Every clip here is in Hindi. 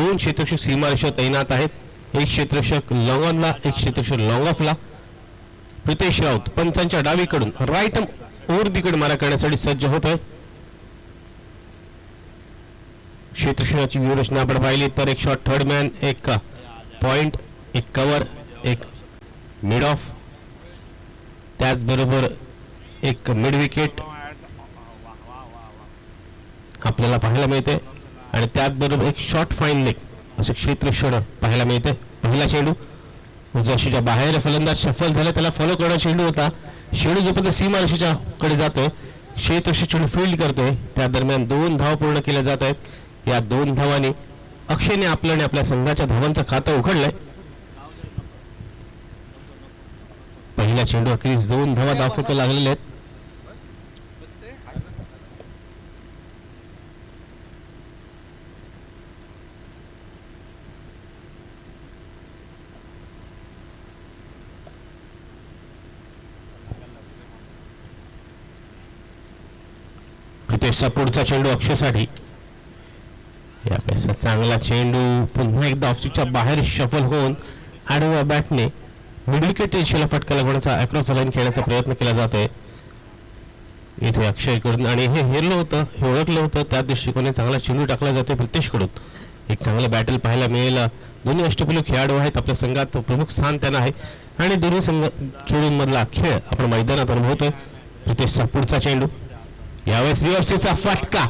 दोन क्षेत्ररक्षक सीमारेषा तैनात आहेत. एक क्षेत्ररक्षक लॉंग ऑनला, एक क्षेत्ररक्षक लॉंग ऑफला. प्रितेश राऊत पंचांच्या डावीकडून राईट ओव्हर दी कडे मारा करण्यासाठी सज्ज होतोय. क्षेत्ररक्षणाची व्यूहरचना आपण पाहिली तर एक शॉट थर्ड मॅन, एक पॉइंट, एक कव्हर, एक मिड ऑफ, त्याचबरोबर एक मिड विकेट आपल्याला पाहायला मिळते आणि त्याचबरोबर एक शॉर्ट फाईन लेग असे क्षेत्ररक्षण पाहायला मिळते. पहिला चेंडू उजव्या बाहेर फलंदाज शफल झाला, त्याला फॉलो करणारा चेंडू होता. चेंडू जोपर्यंत सीमारेषेच्या कडे जातोय, क्षेत्ररक्षक चेंडू फील्ड करतोय, त्या दरम्यान 2 धावा पूर्ण केल्या जात आहेत. या 2 धावांनी अक्षयने आपल्याने आपल्या संघाच्या धावांचं खातं उघडलंय. पहिल्या चेंडू अखेरीस 2 धावा दाखवतो लागलेल्या आहेत. प्रितेशचा पुढचा चेंडू अक्षयसाठी. यापेक्षा चांगला चेंडू पुन्हा एकदा ऑफस्टिकच्या बाहेर शफल होऊन आडव्या बॅटने मिड विकेट दिशेला फटका लागवण्याचा अक्रॉस लाईन खेळण्याचा प्रयत्न केला जातोय इथे अक्षयकडून आणि हे हेरलं होतं, हे ओळखलं होतं, त्या दृष्टिकोनाने चांगला चेंडू टाकला जातोय प्रितेशकडून. एक चांगलं बॅटल पाहायला मिळेल. दोन्ही अष्टपैलू खेळाडू आहेत, आपल्या संघात प्रमुख स्थान त्यांना आहे आणि दोन्ही संघ खेळूंमधला खेळ आपण मैदानात अनुभवतोय. प्रितेशचा पुढचा चेंडू, यावेळेस रिऑप्सीचा फटका,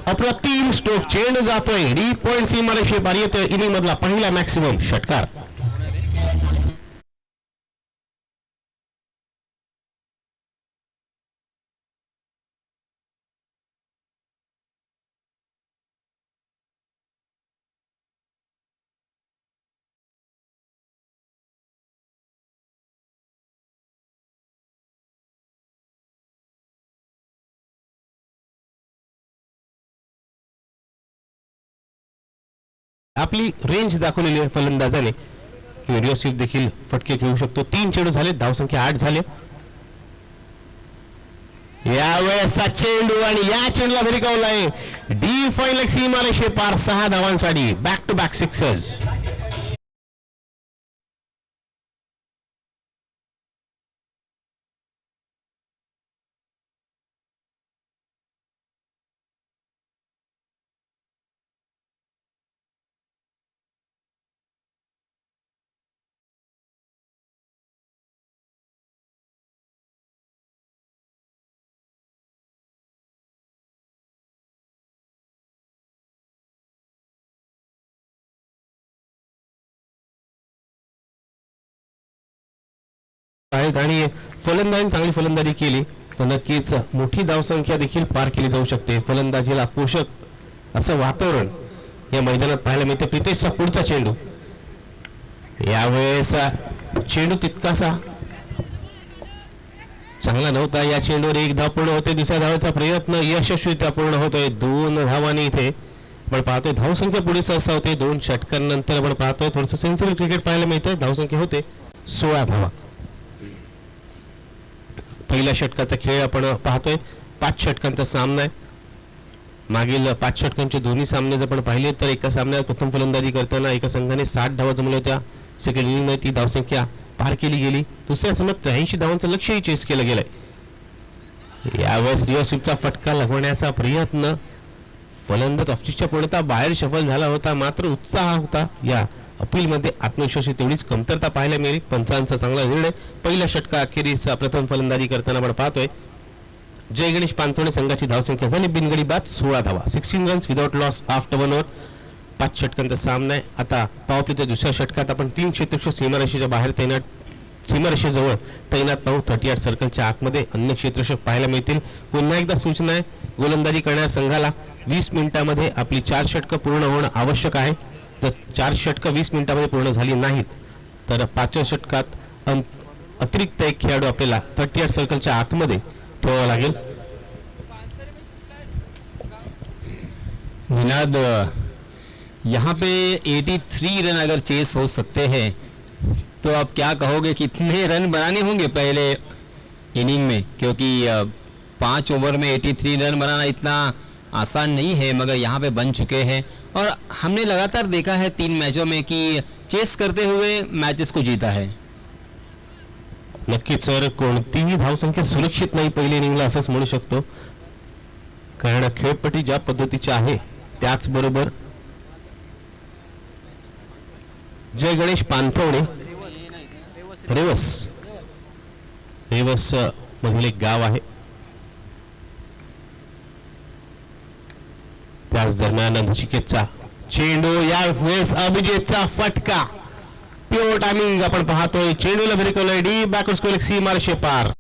अप्रतिम स्ट्रोक, चेंडू जातोय डी पॉइंट सीमारेषे पार येतोय. इनिंग मधला पहिला मॅक्सिमम षटकार. आपली रेंज दाखवलेली आहे फलंदाजाने की रिओसिफ देखील फटके खेळू शकतो. 3 चेंडू झाले, धावसंख्या 8 झाले. यावेळेसचा चेंडू आणि या चेंडूला भिरकावलाय डी फाईन सीमारेषे पार 6 धावांसाठी. Back to back sixers. आहेत आणि फलंदाजीने चांगली फलंदाजी केली तर नक्कीच मोठी धावसंख्या देखील पार केली जाऊ शकते. फलंदाजीला पोषक असं वातावरण या मैदानात पाहायला मिळते. प्रितेशचा पुढचा चेंडू, यावेळेस चेंडू तितकासा चांगला नव्हता. या चेंडूवर 1 धाव पूर्ण होते. दुसऱ्या धावाचा प्रयत्न यशस्वीरित्या पूर्ण होतोय. 2 धावांनी इथे आपण पाहतोय धावसंख्या पुढे सहसा होते. 2 षटकांनंतर आपण पाहतोय थोडंसं सेन्सिबल क्रिकेट पाहायला मिळतं. धावसंख्या होते 16 धावा. पहिल्या षटकाचा खेळ आपण पाहतोय. 5 षटकांचा सामना आहे. मागील 5 षटकांचे दोन्ही सामने जर आपण पाहिले तर एका सामन्यात प्रथम फलंदाजी करताना एका संघाने 60 धावा जमवल्या होत्या. सेकंड इनिंगमध्ये ती धावसंख्या पार केली गेली. दुसऱ्या सामन्यात 83 धावांचं लक्ष्यही चेस केलं गेलंय. यावेळेस रिओसिफचा फटका लागवण्याचा प्रयत्न, फलंदाज ऑफस्टिकच्या पूर्णतः बाहेर शफल झाला होता, मात्र उत्साह होता. या अपीलमध्ये आत्मविश्वासाची तेवढीच कमतरता पाहायला मिळेल. पंचांचा चांगला निर्णय. पहिल्या षटका अखेरीस प्रथम फलंदाजी करताना आपण पाहतोय जय गणेश पानतोडे संघाची धावसंख्या झाली बिनगडी बाद 16 धावा. 16 runs without loss after 1 over. 5 षटकांचा सामना आहे. आता पॉवर प्लेच्या दुसऱ्या षटकात आपण 3 क्षेत्ररक्षक सीमारेषेच्या बाहेर तैनात, सीमारेषेजवळ तैनात पाहू. 38 सर्कलच्या आतमध्ये अन्य क्षेत्ररक्षक पाहायला मिळतील. पुन्हा एकदा सूचना आहे, गोलंदाजी करणाऱ्या संघाला 20 मिनिटांमध्ये आपली 4 षटकं पूर्ण होणं आवश्यक आहे. जर 4 षटकं 20 मिनिटांमध्ये पूर्ण झाली नाहीत तर 5व्या षटकात अतिरिक्त एक खेळाडू आपल्याला 38 सर्कलच्या आतमध्ये ठेवावा लागेल. निनाद, यहाँ पे 83 रन अगर चेस हो सकते हैं तो आप क्या कहोगे कितने रन बनाने होंगे पहले इनिंग में, क्योंकि 5 ओवर में 83 रन बनाना इतना आसान नहीं है, मगर यहाँ पे बन चुके हैं और हमने लगातार देखा है 3 मैचों में कि चेस करते हुए मैचेस को जीता है. नक्कीच सर, कोणतीही धावसंख्या सुरक्षित नाही पहिल्या इनिंगला असंच म्हणू शकतो, कारण खेळपट्टी ज्या पद्धतीची आहे त्याचबरोबर जय गणेश पानपवणे रेवस मधील एक गाव आहे. त्याच दरम्यान नचिकेतचा चेंडू, या वेळेस अभिजितचा फटका, प्युअर टायमिंग आपण पाहतोय. चेंडूला भिरकवलंय डी बॅकवर्ड स्कोर सीमारेषे पार.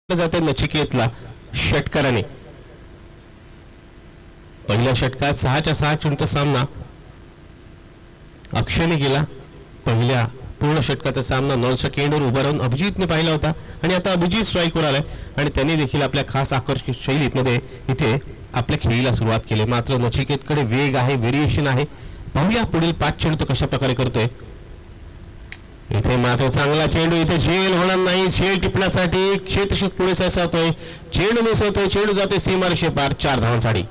जाते नचिकेतला षटकाराने. पहिल्या षटकात 6च्या 6 चेंडूचा सामना अक्षयने केला. पहिल्या पूर्ण षटकाचा सामना 9 सेकंडवर उभा राहून अभिजितने पाहिला होता आणि आता अभिजित स्ट्राईकवर आलाय आणि त्यांनी देखील आपल्या खास आकर्षक शैलीमध्ये इथे आपल्या खेळीला सुरुवात केली. मात्र नचिकेतकडे वेग आहे, व्हेरिएशन आहे. पाहूया पुढील 5 चेंडू तो कशा प्रकारे करतोय. इथे मात्र चांगला चेंडू, इथे झेल होणार नाही. झेल टिपण्यासाठी क्षेत्ररक्षक पुढे सरसावतोय, चेंडू मिस होतोय, चेंडू जातोय सीमारेषे पार. 4 धावांसाठी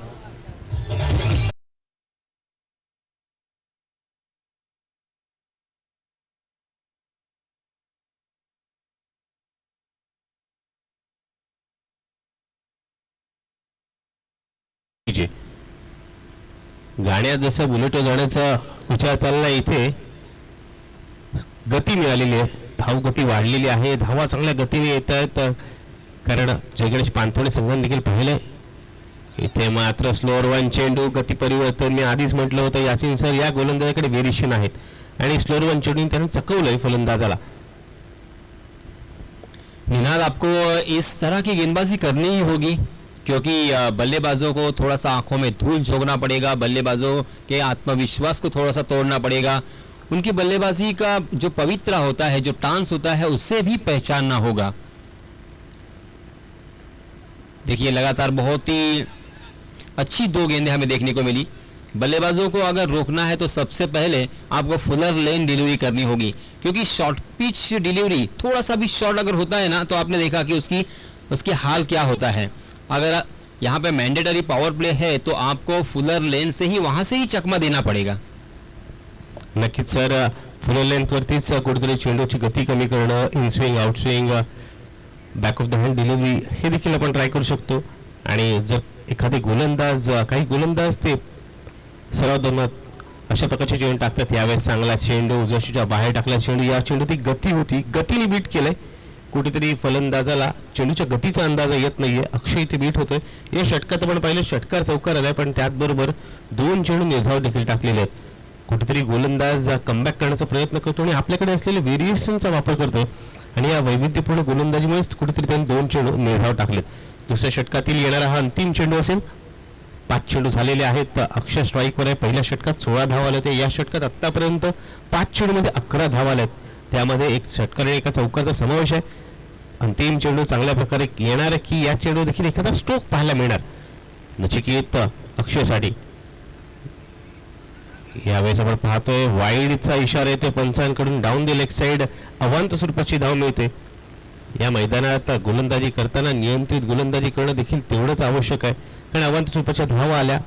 गाण्यात जसं बुलेटो जाण्याचा विचार चाललाय, इथे गती मिळालेली आहे, धाव गती वाढलेली आहे, धावा चांगल्या गतीने येत आहेत. कारण जय गणेश पानथोडे संघाने देखील पाहिलंय. इथे मात्र स्लोअर वन चेंडू, गती परिवर्तन. मी आधीच म्हटलं होतं यासिन सर, या गोलंदाजाकडे व्हेरिएशन आहेत आणि स्लोअर वन चेंडूने त्याने चकवलंय फलंदाजाला. निनाद, आपको इस तरह की गेंदबाजी करनी ही होगी क्योंकि बल्लेबाजों को थोड़ा सा आंखों में धूल झोंकना पड़ेगा, बल्लेबाजों के आत्मविश्वास को थोड़ा सा तोड़ना पड़ेगा, उनकी बल्लेबाजी का जो पवित्रा होता है, जो टांस होता है, उससे भी पहचानना होगा. देखिए लगातार बहुत ही अच्छी 2 गेंदें हमें देखने को मिली. बल्लेबाजों को अगर रोकना है तो सबसे पहले आपको फुलर लेन डिलीवरी करनी होगी क्योंकि शॉर्ट पिच डिलीवरी थोड़ा सा भी शॉर्ट अगर होता है ना तो आपने देखा कि उसकी हाल क्या होता है. अगर यहाँ पे मैंडेटरी पावर प्ले है तो आपको फुलर लेन से ही वहां से ही चकमा देना पड़ेगा. नक्कीच सर, फुलर लेंथ वरतीच कुठेतरी चेंडूची गती कमी करणं, in swing, out swing, back of the hand delivery हे देखील आपण ट्राय करू शकतो. आणि जर एखादे गोलंदाज, काही गोलंदाज ते सर्वात दोन अशा प्रकारचे चेंडू टाकतात. यावेळेस चांगला चेंडू, जशीच्या बाहेर टाकला चेंडू, या चेंडूची गती होती, गतीने बीट केलंय. कुठेतरी फलंदाजाला चेंडूच्या गतीचा अंदाज येत नाहीये. अक्षय इथे बीट होतोय. या षटकात आपण पाहिलं षटकार चौकार आलाय, पण त्याचबरोबर 2 चेंडू निर्धाव देखील टाकलेले आहेत. कुठेतरी गोलंदाज कमबॅक करण्याचा प्रयत्न करतो आणि आपल्याकडे असलेले व्हेरिएशनचा वापर करतोय आणि या वैविध्यपूर्ण गोलंदाजीमुळेच कुठेतरी त्यांनी 2 चेंडू निर्धाव टाकलेत. दुसऱ्या षटकातील येणारा हा अंतिम चेंडू असेल. 5 चेंडू झालेले आहेत. अक्षय स्ट्राईकवर आहे. पहिल्या षटकात 16 धावा आल्या होत्या. या षटकात आतापर्यंत 5 चेंडूमध्ये 11 धावा आल्यात. त्यामध्ये एक षटकार आणि एका चौकारचा समावेश आहे. अंतिम चेंडू चांगल्या प्रकारे येणार की या चेंडू देखील एखादा स्ट्रोक पाहायला मिळणार नचिकेत अक्षयसाठी. यावेळेस आपण पाहतोय वाईडचा इशारा येतोय पंचांकडून. डाऊन द लेग साइड अवांत स्वरूपाची धाव मिळते. या मैदानात गोलंदाजी करताना नियंत्रित गोलंदाजी करणं देखील तेवढंच आवश्यक आहे, कारण अवांत स्वरूपाच्या धावा आल्या.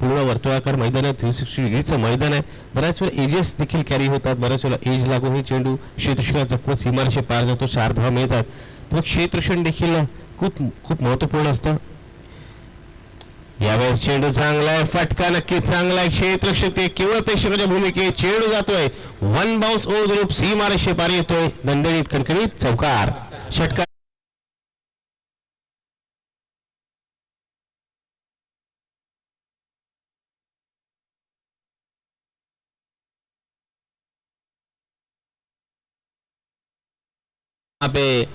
पूर्ण वर्तुळाकार मैदान आहे, 360 डिग्रीचं मैदान आहे. बऱ्याच वेळा एजेस देखील कॅरी होतात. बऱ्याच वेळा एज लागून ही चेंडू क्षेत्ररक्षकात जपवत सीमारेषे पार जातो. 4 धावा मिळतात. तर क्षेत्ररक्षण देखील खूप महत्त्वपूर्ण असतं. यावेळेस चेंडू चांगला आहे, फटका नक्की चांगला आहे. क्षेत्ररक्षक ते केवळ प्रेक्षकाच्या भूमिकेत चेंडू जातोय. 1 बाउन्स ओव्हर द लूप, सीमारेषे पार येतोय. दणदणीत कणकणीत चौकार. षटकार यहाँ पे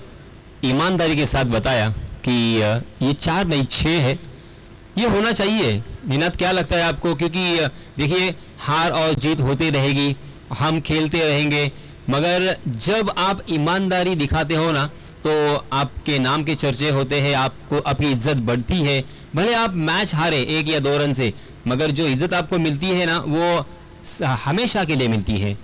ईमानदारी के साथ बताया कि ये 4 नहीं 6 है, ये होना चाहिए. निनाद, क्या लगता है आपको? क्योंकि देखिए हार और जीत होती रहेगी हम खेलते रहेंगे, मगर जब आप ईमानदारी दिखाते हो ना तो आपके नाम के चर्चे होते हैं, आपको आपकी इज्जत बढ़ती है। भले आप मैच हारे 1 या 2 रन से, मगर जो इज्जत आपको मिलती है ना वो हमेशा के लिए मिलती है।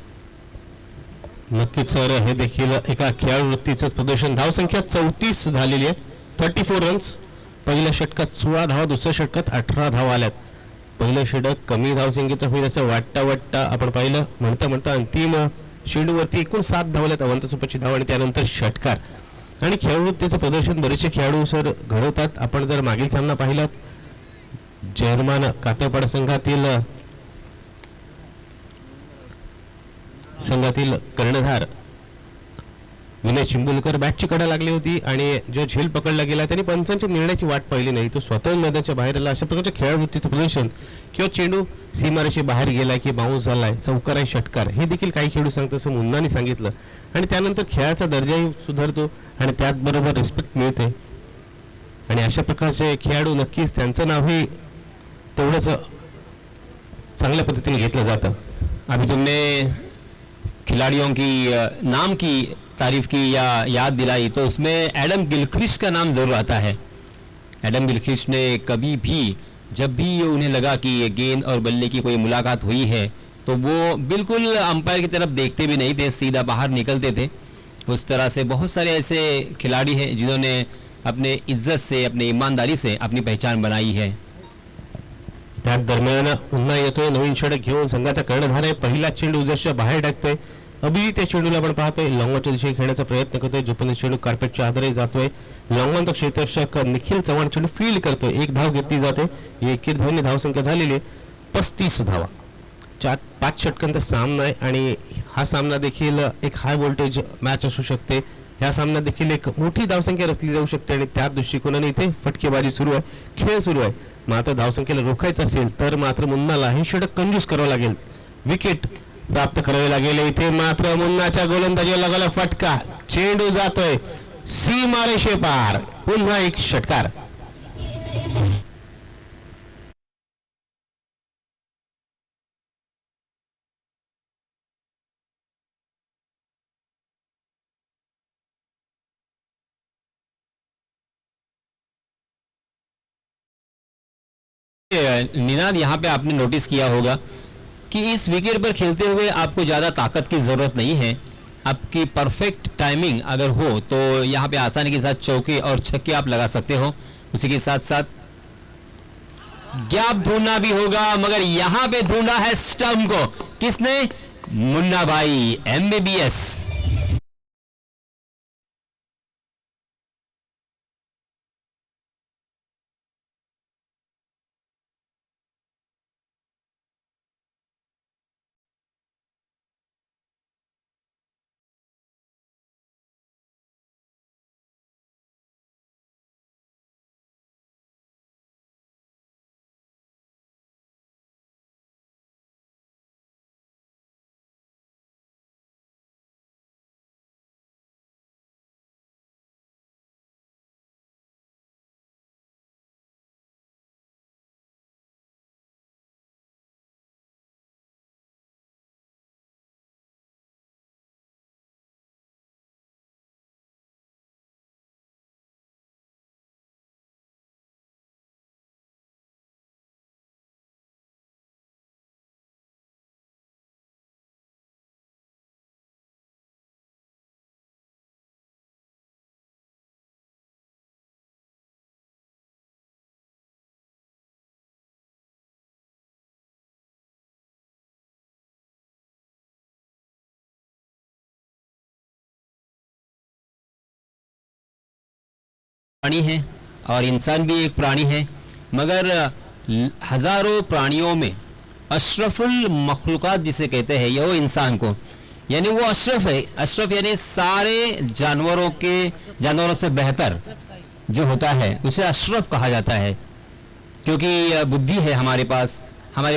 नक्कीच सर, हे देखील एका खेळाडू वृत्तीचं प्रदर्शन. धावसंख्या 34 झालेली आहे. 34 रन्स. पहिल्या षटकात 16 धावा, दुसऱ्या षटकात 18 धावा आल्यात. पहिलं षटक कमी धावसंख्येचं होईल असं वाटता आपण पाहिलं. म्हणता अंतिम चेंडूवरती एकूण 7 धावल्यात, अवंत सुपरची धाव आणि त्यानंतर षटकार. आणि खेळाडूवृत्तीचं प्रदर्शन बरेचसे खेळाडू सर घडवतात. आपण जर मागील सामना पाहिला, जर्मन कातरपाडा संघातील कर्णधार विनय चिंबुलकर बॅटची कडा लागली होती आणि जो झेल पकडला गेला त्यांनी पंचांच्या निर्णयाची वाट पाहिली नाही. तो स्वतः मैदानाच्या बाहेर आला. अशा प्रकारच्या खेळाडूवृत्तीचं प्रदर्शन किंवा चेंडू सीमारेषे बाहेर गेला की बाउन्स झालाय, चौकार आहे, षटकार, हे देखील काही खेळाडू सांगतात असं मुन्नाने सांगितलं. आणि त्यानंतर खेळाचा दर्जाही सुधारतो आणि त्याचबरोबर रिस्पेक्ट मिळते. आणि अशा प्रकारचे खेळाडू नक्कीच त्यांचं नावही तेवढंच चांगल्या पद्धतीने घेतलं जातं. अभी तुमने खिलाड़ियों की नाम की तारीफ की या याद दिलाई, तो उसमें एडम गिलक्रिस्ट का नाम जरूर आता है. एडम गिलक्रिस्ट ने कभी भी जब भी उन्हें लगा कि ये गेंद और बल्ले की कोई मुलाकात हुई है तो वो बिल्कुल अंपायर की तरफ देखते भी नहीं थे, सीधा बाहर निकलते थे. उस तरह से बहुत सारे ऐसे खिलाड़ी हैं जिन्होंने अपने इज्जत से, अपने ईमानदारी से अपनी पहचान बनाई है. त्या दरम्यान पुन्हा येतोय नवीन षटक घेऊन संघाचा कर्णधार आहे. पहिला चेंडू उजरच्या बाहेर टाकतोय. अभि त्या चेंडूला आपण पाहतोय लॉंगॉनच्या दिशेने खेळण्याचा प्रयत्न करतोय. जोपर्यंत चेंडू कार्पेटच्या आधारे जातोय, लॉंगॉनचा क्षेत्ररक्षक निखिल चव्हाण चेंडू फील्ड करतोय. 1 धाव घेतली जाते. एकेर धावने धावसंख्या झालेली आहे 35 धावा. 5 षटकांचा सामना आहे आणि हा सामना देखील एक हाय व्होल्टेज मॅच असू शकते. ह्या सामन्यात देखील एक मोठी धावसंख्या रचली जाऊ शकते आणि त्या दृष्टिकोनाने इथे फटकेबाजी सुरू आहे, खेळ सुरू आहे. मात्र धावसंख्येला रोखायचं असेल तर मात्र मुन्नाला हे षटक कंजूस करावं लागेल, विकेट प्राप्त करावे लागेल. इथे मात्र मुन्नाच्या गोलंदाजीला लागला फटका, चेंडू जातोय सीमारेषे पार. पुन्हा एक षटकार. निनाद, यहाँ पे आपने नोटिस किया होगा कि इस विकेट पर खेलते हुए आपको ज़्यादा ताकत की ज़रूरत नहीं है. आपकी परफेक्ट टाइमिंग अगर हो तो यहाँ पे आसानी के साथ चौके और छक्के आप लगा सकते हो. उसी के साथ साथ गैप ढूंढना भी होगा, मगर यहाँ पे ढूंढा है स्टंप को. किसने? मुन्ना भाई, MBBS. प्राणी है और इंसान भी एक प्राणी है, मगर हजारों प्राणियों में अशरफुल मखलूकात जिसे कहते हैं ये वो इंसान को, यानी वो अशरफ है. अशरफ यानी सारे जानवरों से बेहतर जो होता है उसे अशरफ कहा जाता है. क्योंकि बुद्धि है हमारे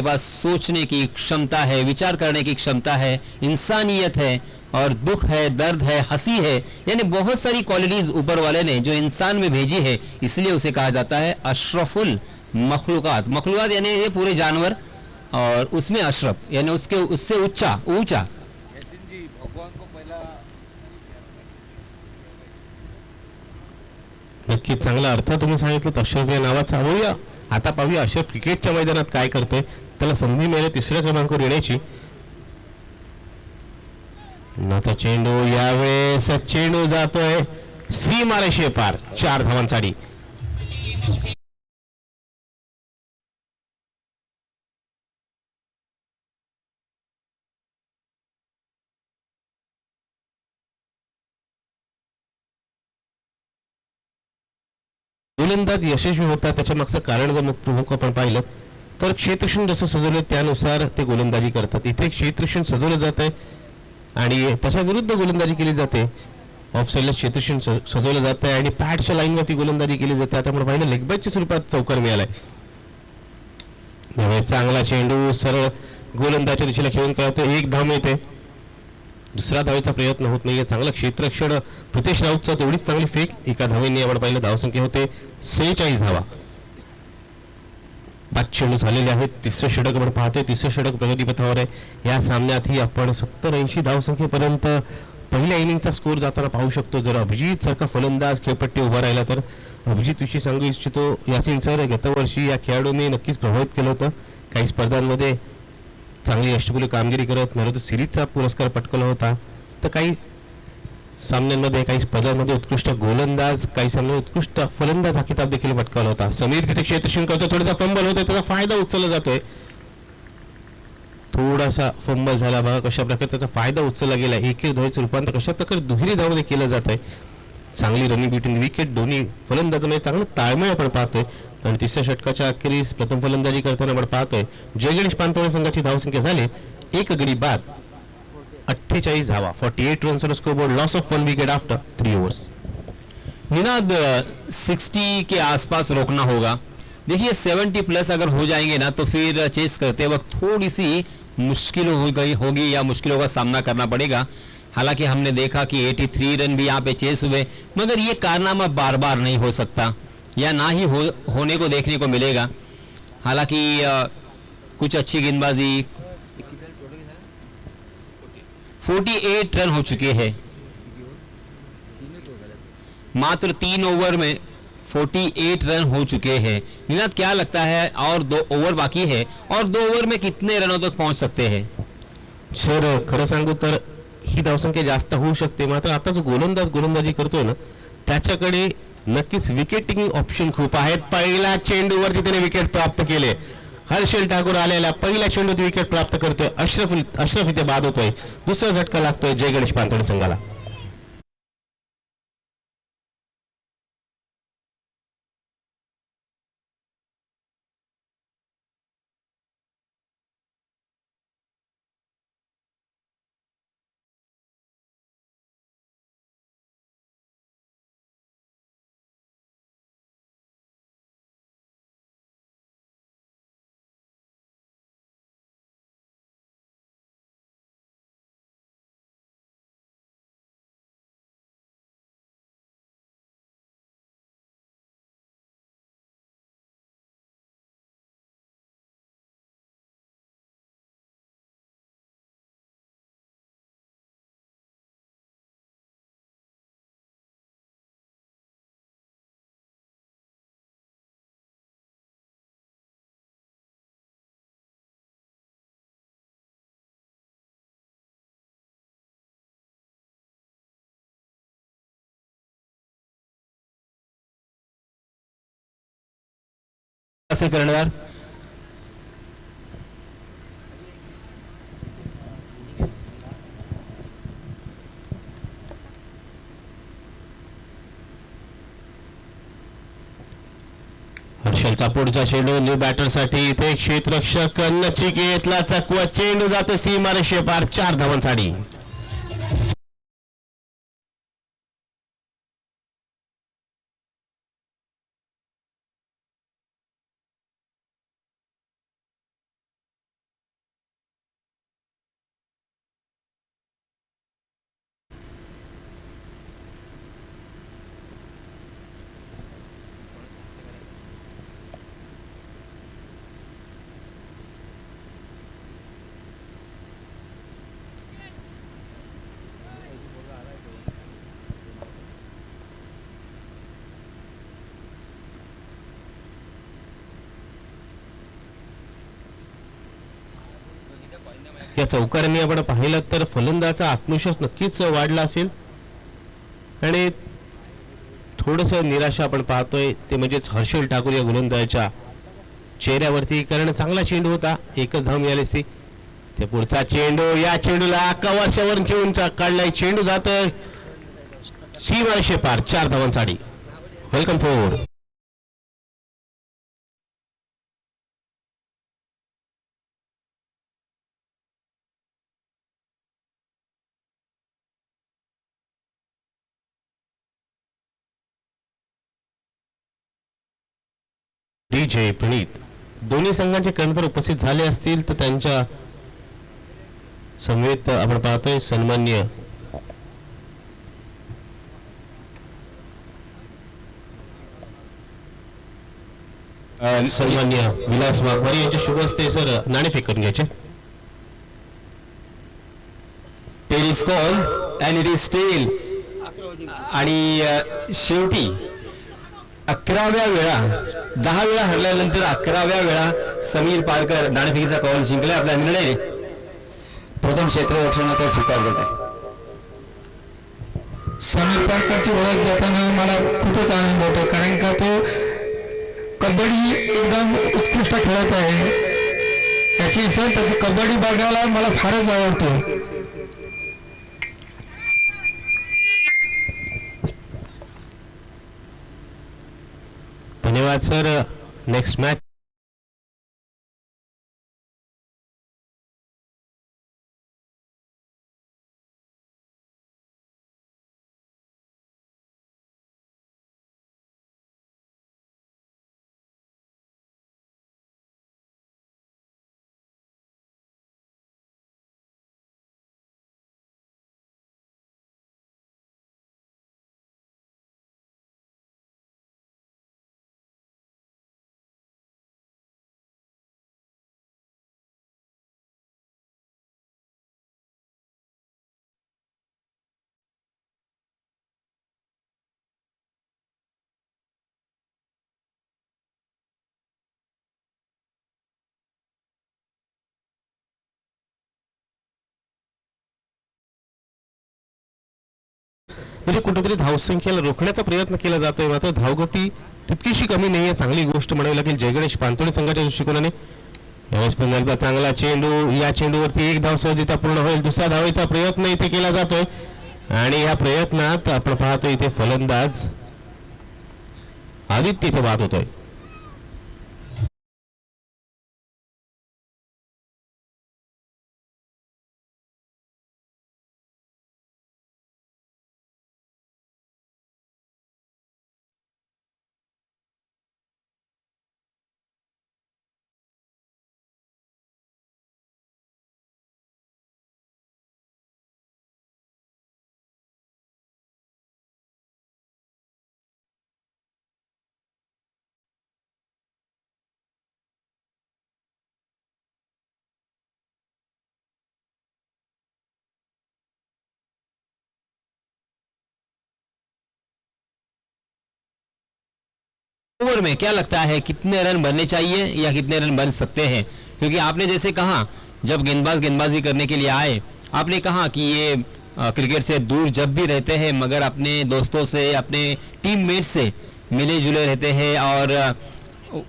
पास सोचने की क्षमता है, विचार करने की क्षमता है, इंसानियत है, और दुख है, दर्द है, हंसी है, यानी बहुत सारी क्वालिटीज ऊपर वाले ने जो इंसान में भेजी है, इसलिए उसे कहा जाता है अशरफुल मखलूकात. यानी ये पूरे जानवर और उसमें अशरफ यानी उससे ऊंचा नक्की चांगला अर्थ तुम्ही सांगितलं अशरफ या नावाचा. होऊया आता पाहूया अशरफ क्रिकेटच्या मैदानात काय करतोय. त्याला संधी मिळाली तिसऱ्या क्रमांकावर येण्याची. नाचा चेंडू यावेळेस चेंडू जातोय सीमारेषे पार 4 धावांसाठी. गोलंदाज यशस्वी होता त्याच्या मागचं कारण जर प्रमुख आपण पाहिलं तर क्षेत्ररक्षण जसं सजवलं त्यानुसार ते गोलंदाजी करतात. इथे क्षेत्ररक्षण सजवलं जात आहे आणि त्याच्या विरुद्ध गोलंदाजी केली जाते. ऑफ साईडला क्षेत्ररक्षण सजवलं जात आहे आणि पॅडच्या लाईनवरती गोलंदाजी केली जाते. आता आपण पाहिलं लेगबायच्या स्वरूपात चौकार मिळालाय. यावेळी चांगला चेंडू सरळ गोलंदाजच्या दिशेला खेळून कळतो. 1 धाव मिळते. दुसरा धावेचा प्रयत्न होत नाहीये. चांगलं क्षेत्ररक्षण प्रितेश राऊतचा तेवढीच चांगली फेक. 1 धावेने आपण पाहिलं धावसंख्या होते 46 धावा. 5 चेंडू झालेले आहेत. तिसरं षटक आपण पाहतोय. तिसरं षटक प्रगतीपथावर आहे. या सामन्यातही आपण 70-80 धावसंख्येपर्यंत पहिल्या इनिंगचा स्कोर जाताना पाहू शकतो. जर अभिजित सारखा फलंदाज खेळपट्टी उभा राहिला तर. अभिजित विषयी सांगू इच्छितो यासिन सर गतवर्षी या खेळाडूंनी नक्कीच प्रभावित केलं होतं. काही स्पर्धांमध्ये चांगली अष्टकुली कामगिरी करत नरोद सिरीजचा पुरस्कार पटकवला होता. तर काही सामन्यांमध्ये काही स्पर्धांमध्ये उत्कृष्ट गोलंदाज काही सामने उत्कृष्ट फलंदाज हा किताब देखील पटकावला होता. समीर तिथे क्षेत्ररक्षण करतो. थोडासा फंबल होतोय त्याचा फायदा उचलला जातोय. थोडासा फंबल झाला बघा कशा प्रकारे त्याचा फायदा उचलला गेला. एक धावेचं रूपांतर कशा प्रकारे दुहेरी धावमध्ये केलं जात आहे. चांगली रनिंग बिटवीन विकेट दोन्ही फलंदाजांमध्ये चांगलं ताळमेळ आपण पाहतोय. कारण तिसऱ्या षटकाच्या अखेरीस प्रथम फलंदाजी करताना आपण पाहतोय जय गणेश पानतोळे संघाची धावसंख्या झाली 1 गडी बाद 48 धावा. 48 runs on scoreboard. Loss of 1 wicket after 3 overs. Ninad 60 के आसपास रोकना होगा. देखिए 70 प्लस अगर हो जाएंगे ना तो फिर चेस करते वक्त थोड़ी सी मुश्किल हो गई होगी या मुश्किलों का सामना करना पड़ेगा. हालांकि हमने देखा कि 83 रन भी यहाँ पे चेस हुए, मगर ये कारनामा बार बार नहीं हो सकता या ना ही होने को देखने को मिलेगा. हालांकि कुछ अच्छी गेंदबाजी. 48 रन हो चुके हैं. मात्र 3 ओवर में 48 रन हो चुके हैं. निनाद क्या लगता है और 2 ओवर बाकी है और 2 ओवर में कितने रनों तक पहुंच सकते हैं? सर खरं सांगू तर ही धावसंख्या जास्त होऊ शकते. मात्र आता जो गोलंदाज गोलंदाजी करतोय ना त्याच्याकडे नक्कीच विकेटिंग ऑप्शन खूप आहेत. पहिला चेंडूवरती त्याने विकेट प्राप्त केले. हर्षल ठाकूर आलेला पहिल्या चेंडूत विकेट प्राप्त करतोय. अशरफ इथे बाद होतोय. दुसरा झटका लागतोय जय गणेश पानतोळे संघाला. असे कर्णधार हर्षलचा पुढचा चेंडू न्यू बॅटरसाठी. इथे क्षेत्ररक्षक नचिकेतला चकवा. चेंडू जातो सीमारेषे पार 4 धावांसाठी. या चौकारांनी आपण पाहिलं तर फलंदाचा आत्मविश्वास नक्कीच वाढला असेल आणि थोडंसं निराशा आपण पाहतोय ते म्हणजेच हर्षल ठाकूर या गोलंदाजाच्या चेहऱ्यावरती, कारण चांगला चेंडू होता, एकच धाव मिळाली असती. ते पुढचा चेंडू, या चेंडूला कव्हरच्यावर घेऊन काढलाय, चेंडू जातोय सीमारेषे पार, 4 धावांसाठी. वेलकम फॉर DJ प्रणीत. दोन्ही संघांचे कर्णधार उपस्थित झाले असतील तर त्यांच्या समवेत आपण पाहतोय सन्मान्य विलास वाघमारे यांच्या शुभ हस्ते सर नाणेफेक करून घ्यायचे. Tail is call and it is tail. आणि शेवटी 11व्या वेळा 10 वेळा हरल्यानंतर 11व्या वेळा समीर पारकर नाणेफेकीचा कॉल जिंकला. आपला निर्णय प्रथम क्षेत्ररक्षणाचा स्वीकार करत आहे. समीर पारकरची ओळख देताना मला खूपच आनंद होतो, कारण का तो कबड्डी एकदम उत्कृष्ट खेळत आहे. त्याची त्याची कबड्डी बघायला मला फारच आवडतो. धन्यवाद सर. नेक्स्ट मॅच म्हणजे कुठेतरी धावसंख्येला रोखण्याचा प्रयत्न केला जातोय, मात्र धावगती तितकीशी कमी नाही आहे. चांगली गोष्ट म्हणावी लागेल जयगणेश पानतोडे संघाच्या दृष्टिकोनाने. यावेळेस पुन्हा एकदा चांगला चेंडू, या चेंडूवरती एक धाव सहजरित्या पूर्ण होईल. दुसरा धावेचा प्रयत्न इथे केला जातोय आणि या प्रयत्नात आपण पाहतो इथे फलंदाज आदित्य इथे बाद होतोय. ओवर में क्या लगता है कितने रन बनने चाहिए या कितने रन बन सकते हैं? क्योंकि आपने जैसे कहा जब गेंदबाज गेंदबाजी करने के लिए आए, आपने कहा कि ये क्रिकेट से दूर जब भी रहते हैं मगर अपने दोस्तों से, अपने टीममेट से मिले जुले रहते हैं और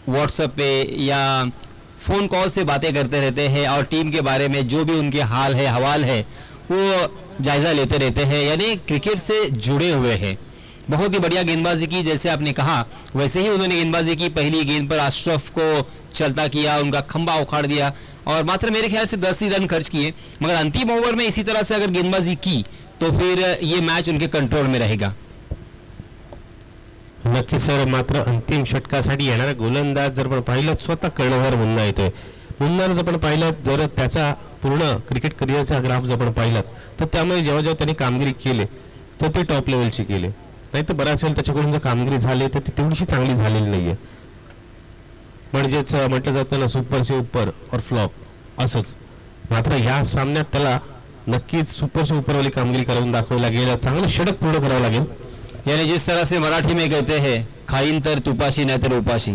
व्हाट्सएप पे या फ़ोन कॉल से बातें करते रहते हैं और टीम के बारे में जो भी उनके हाल है हवाल है वो जायज़ा लेते रहते हैं, यानी क्रिकेट से जुड़े हुए हैं. बहुत ही बढ़िया गेंदबाजी की, जैसे आपने कहा वैसे ही उन्होंने गेंदबाजी की. पहली गेंद पर अशरफ को चलता किया, उनका खंबा उखाड़ दिया और मात्र मेरे ख्याल से 10 ही रन खर्च किए, मगर अंतिम ओवर में इसी तरह से अगर गेंदबाजी की तो फिर ये मैच उनके कंट्रोल में रहेगा. नक्की सर. मात्र अंतिम षटकासाठी येणारा गोलंदाज जर आपण पाहिलं स्वतः कर्णधार मुन्ना येतोय. मुन्नार जर आपण पाहिलं, जर त्याचा पूर्ण क्रिकेट करिअरचा ग्राफ जर आपण पाहिलात तर त्यामध्ये जेव्हा जेव्हा त्यांनी कामगिरी केली तर ते टॉप लेवलची केली, नाही तर बऱ्याच वेळेला त्याच्याकडून जर कामगिरी झाली तर ती तेवढीशी चांगली झालेली नाहीये. म्हणजेच म्हटलं जातं ना सुपर से ऊपर और फ्लॉप असंच. मात्र या सामन्यात त्याला नक्कीच सुपर से ऊपरवाली कामगिरी करून दाखवावी लागेल, चांगलं षटक पूर्ण करावं लागेल. यानी जिस तरह से मराठी में कहते हैं खाईन तर तुपाशी नाही तर उपाशी.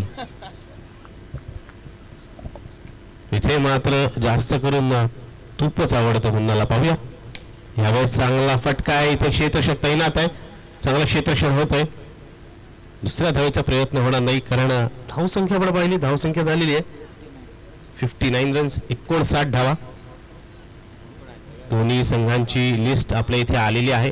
इथे मात्र जास्त करून खूपच आवडतं मुन्नाला. पाहूया यावेळेस चांगला फटका आहे. इथे क्षेत्ररक्षक तैनात आहे. चांगलं क्षेत्ररक्षण होत आहे. दुसऱ्या धावेचा प्रयत्न होणार नाही कारण धावसंख्या आपण पाहिली. धावसंख्या झालेली आहे 59 रन्स, 59 धावा. दोन्ही संघांची लिस्ट आपल्या इथे आलेली आहे.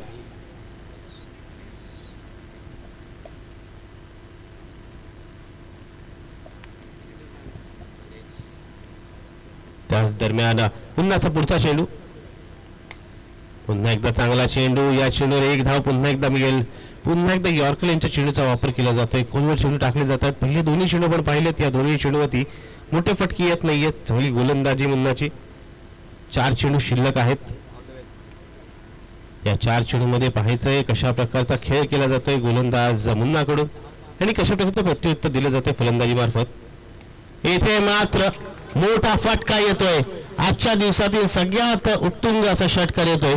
त्याच दरम्यान पुन्हाचा पुढचा चेंडू. पुन्हा एकदा चांगला चेंडू. या चेंडूवर एक धाव पुन्हा एकदा मिळेल. पुन्हा एकदा यॉर्कर यांच्या चेंडूचा वापर केला जातोय. खोलवर चेंडू टाकले जातात. पहिले दोन्ही चेंडू पण पाहिलेत. या दोन्ही चेंडूवरती मोठे फटके येत नाहीयेत. चांगली गोलंदाजी मुन्नाची. 4 चेंडू शिल्लक आहेत. या 4 चेंडूमध्ये पाहायचंय कशा प्रकारचा खेळ केला जातोय गोलंदाज मुन्नाकडून आणि कशा प्रकारचं प्रत्युत्तर दिलं जातंय फलंदाजी मार्फत. येथे मात्र मोठा फटका येतोय. आजच्या दिवसातील सगळ्यात उत्तुंग असा षटकार येतोय.